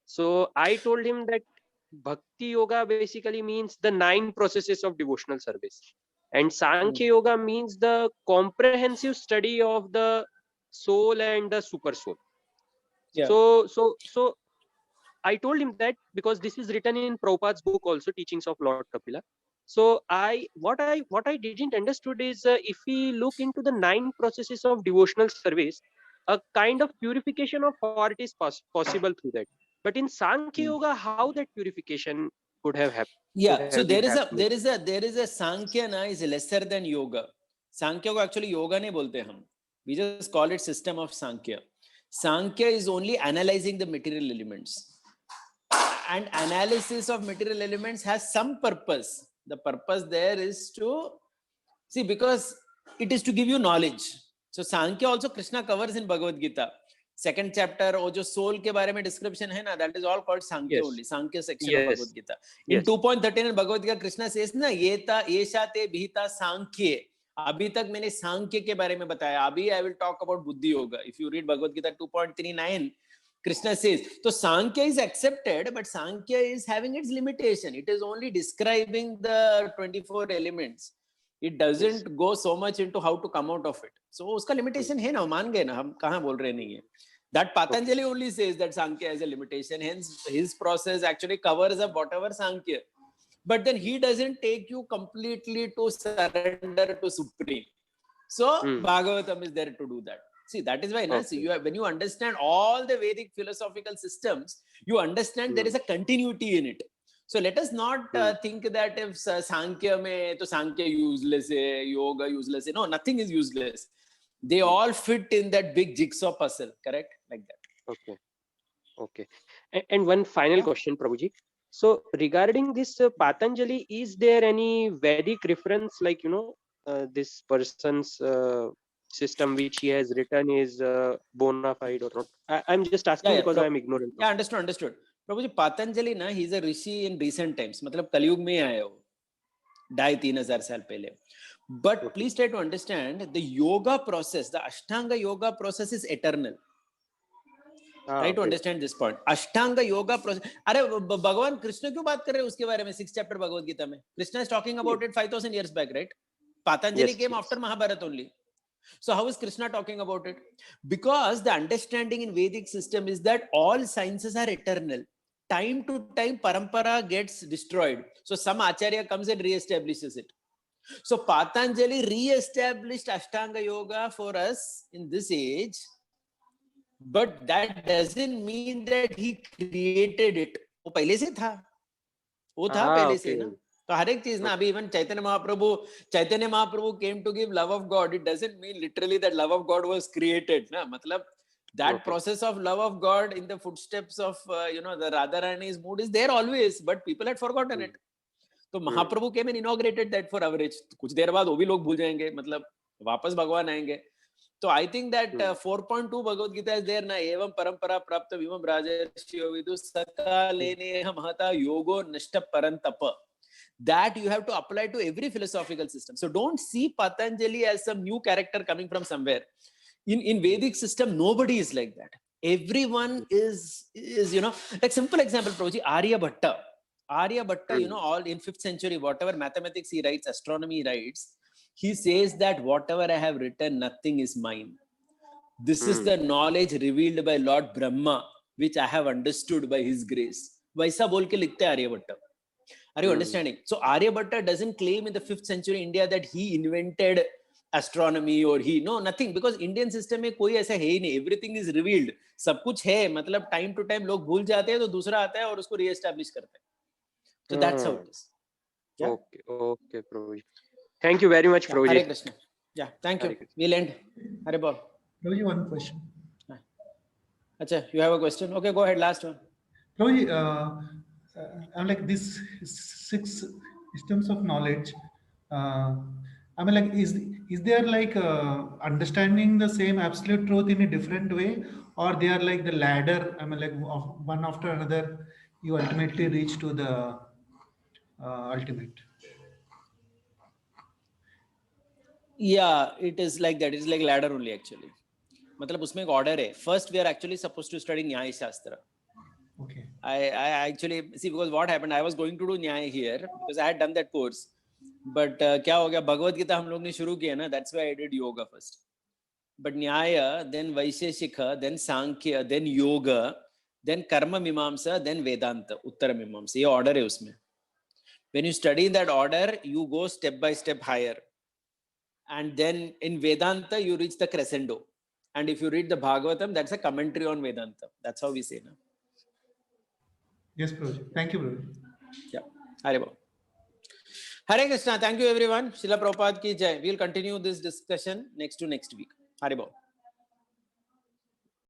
So I told him that Bhakti Yoga basically means the 9 processes of devotional service, and Sankhya Yoga means the comprehensive study of the soul and the super soul. Yeah. So I told him that because this is written in Prabhupada's book also, Teachings of Lord Kapila. So what I didn't understood is if we look into the 9 processes of devotional service, a kind of purification of heart is possible through that. But in Sankhya Yoga, how that purification could have happened? Yeah, so there is a Sankhya na is lesser than yoga. Sankhya ko actually yoga nahi bolte hum. We just call it system of Sankhya. Sankhya is only analyzing the material elements. And analysis of material elements has some purpose. The purpose there is to see, because it is to give you knowledge. So Sankhya also Krishna covers in Bhagavad Gita. Second chapter, और जो soul के बारे में description है ना, that is all called Sankhya only. Sankhya section of Bhagavad Gita. In 2.13 in Bhagavad Gita, Krishna says ना, येषा ते भीता सांख्ये. अभी तक मैंने सांख्य के बारे में बताया. अभी I will talk about Buddhi Yoga. If you read Bhagavad Gita 2.39, Krishna says, so Sankhya is accepted, but Sankhya is having its limitation. It is only describing the 24 elements. It doesn't go so much into how to come out of it. So उसका limitation है ना, मान गए ना, हम कहाँ बोल रहे नहीं है. That Patanjali only says that Sankhya has a limitation. Hence, his process actually covers up whatever Sankhya. But then he doesn't take you completely to surrender to Supreme. So Bhagavatam is there to do that. See, that is why when you understand all the Vedic philosophical systems, you understand there is a continuity in it. So let us not think that if Sankhya mein, to Sankhya useless hai, Yoga useless hai. No, nothing is useless. They all fit in that big jigsaw puzzle, correct? Like that. Okay. And one final question, Prabhuji. So regarding this Patanjali, is there any Vedic reference, like, this person's system which he has written is bona fide or not? I'm just asking because I'm ignorant. Yeah, understood. Prabhuji, Patanjali na, he's a rishi in recent times. मतलब कलयुग में आया हो, 2,500-3,000 साल पहले. But please try to understand the yoga process, the Ashtanga yoga process is eternal. Try to understand this point. Ashtanga yoga process. अरे भगवान कृष्ण क्यों बात कर रहे हैं उसके बारे में 6th chapter भगवद गीता में? Krishna is talking about it 5,000 years back, right? Patanjali came after Mahabharata only. So how is Krishna talking about it? Because the understanding in Vedic system is that all sciences are eternal. Time to time, parampara gets destroyed. So some acharya comes and re-establishes it. So Patanjali re-established Ashtanga Yoga for us in this age. But that doesn't mean that he created it. वो पहले से था. वो था पहले से ना. तो हर एक चीज ना, अभी even Chaitanya Mahaprabhu came to give love of God. It doesn't mean literally that love of God was created. ना, मतलब that process of love of God in the footsteps of the Radharani's mood is there always, but people had forgotten it. तो महाप्रभु came and inaugurated that for average. कुछ देर बाद वो भी लोग भूल जाएंगे, मतलब वापस भगवान आएंगे. So I think that 4.2 Bhagavad Gita is there na, evam parampara prapta vimam rajarshyo vidu sakalene mahata yogo nashta parantapa. That you have to apply to every philosophical system. So don't see Patanjali as some new character coming from somewhere. In Vedic system, nobody is like that. Everyone is like simple example, Prabhuji, Aryabhatta. Aryabhatta, you know, all in 5th century, whatever mathematics he writes, astronomy he writes, he says that whatever I have written, nothing is mine. This is the knowledge revealed by Lord Brahma, which I have understood by his grace. Vaisa bol ke likhte hai Aryabhatta. Are you understanding? So Aryabhatta doesn't claim in the 5th century India that he invented astronomy or no, nothing, because Indian system में कोई ऐसा है ही नहीं. Everything is revealed. सब कुछ है, मतलब time to time लोग भूल जाते हैं तो दूसरा आता है और उसको re-establish करते हैं. So that's how it is. Yeah. Okay, Prabhuji. Thank you very much, Prabhuji. Hare Krishna. Yeah, thank you. We'll end. Hare Bol. Prabhuji, one question. Acha, you have a question? Okay, go ahead. Last one. Prabhuji, I'm like these 6 systems of knowledge. I mean, like, is there like understanding the same absolute truth in a different way, or they are like the ladder? I mean, like one after another, you ultimately reach to the ultimate. Yeah, it is like that. It is like ladder only actually. मतलब उसमें एक order है. First, we are actually supposed to study Nyaya Shastra. Okay. I actually see, because what happened, I was going to do Nyaya here because I had done that course. But क्या हो गया, भगवद गीता हम लोग ने शुरू किया ना, that's why I did yoga first. But Nyaya, then Vaisheshika, then Sankhya, then Yoga, then Karma Mimamsa, then Vedanta, Uttara Mimamsa. ये order है उसमें. When you study in that order, you go step by step higher. And then in Vedanta, you reach the crescendo. And if you read the Bhagavatam, that's a commentary on Vedanta. That's how we say now. Yes, Prabhuji. Thank you, Prabhuji. Yeah. Hare Bol. Hare Krishna. Thank you, everyone. Srila Prabhupada ki jai. We'll continue this discussion next week. Hare Bol.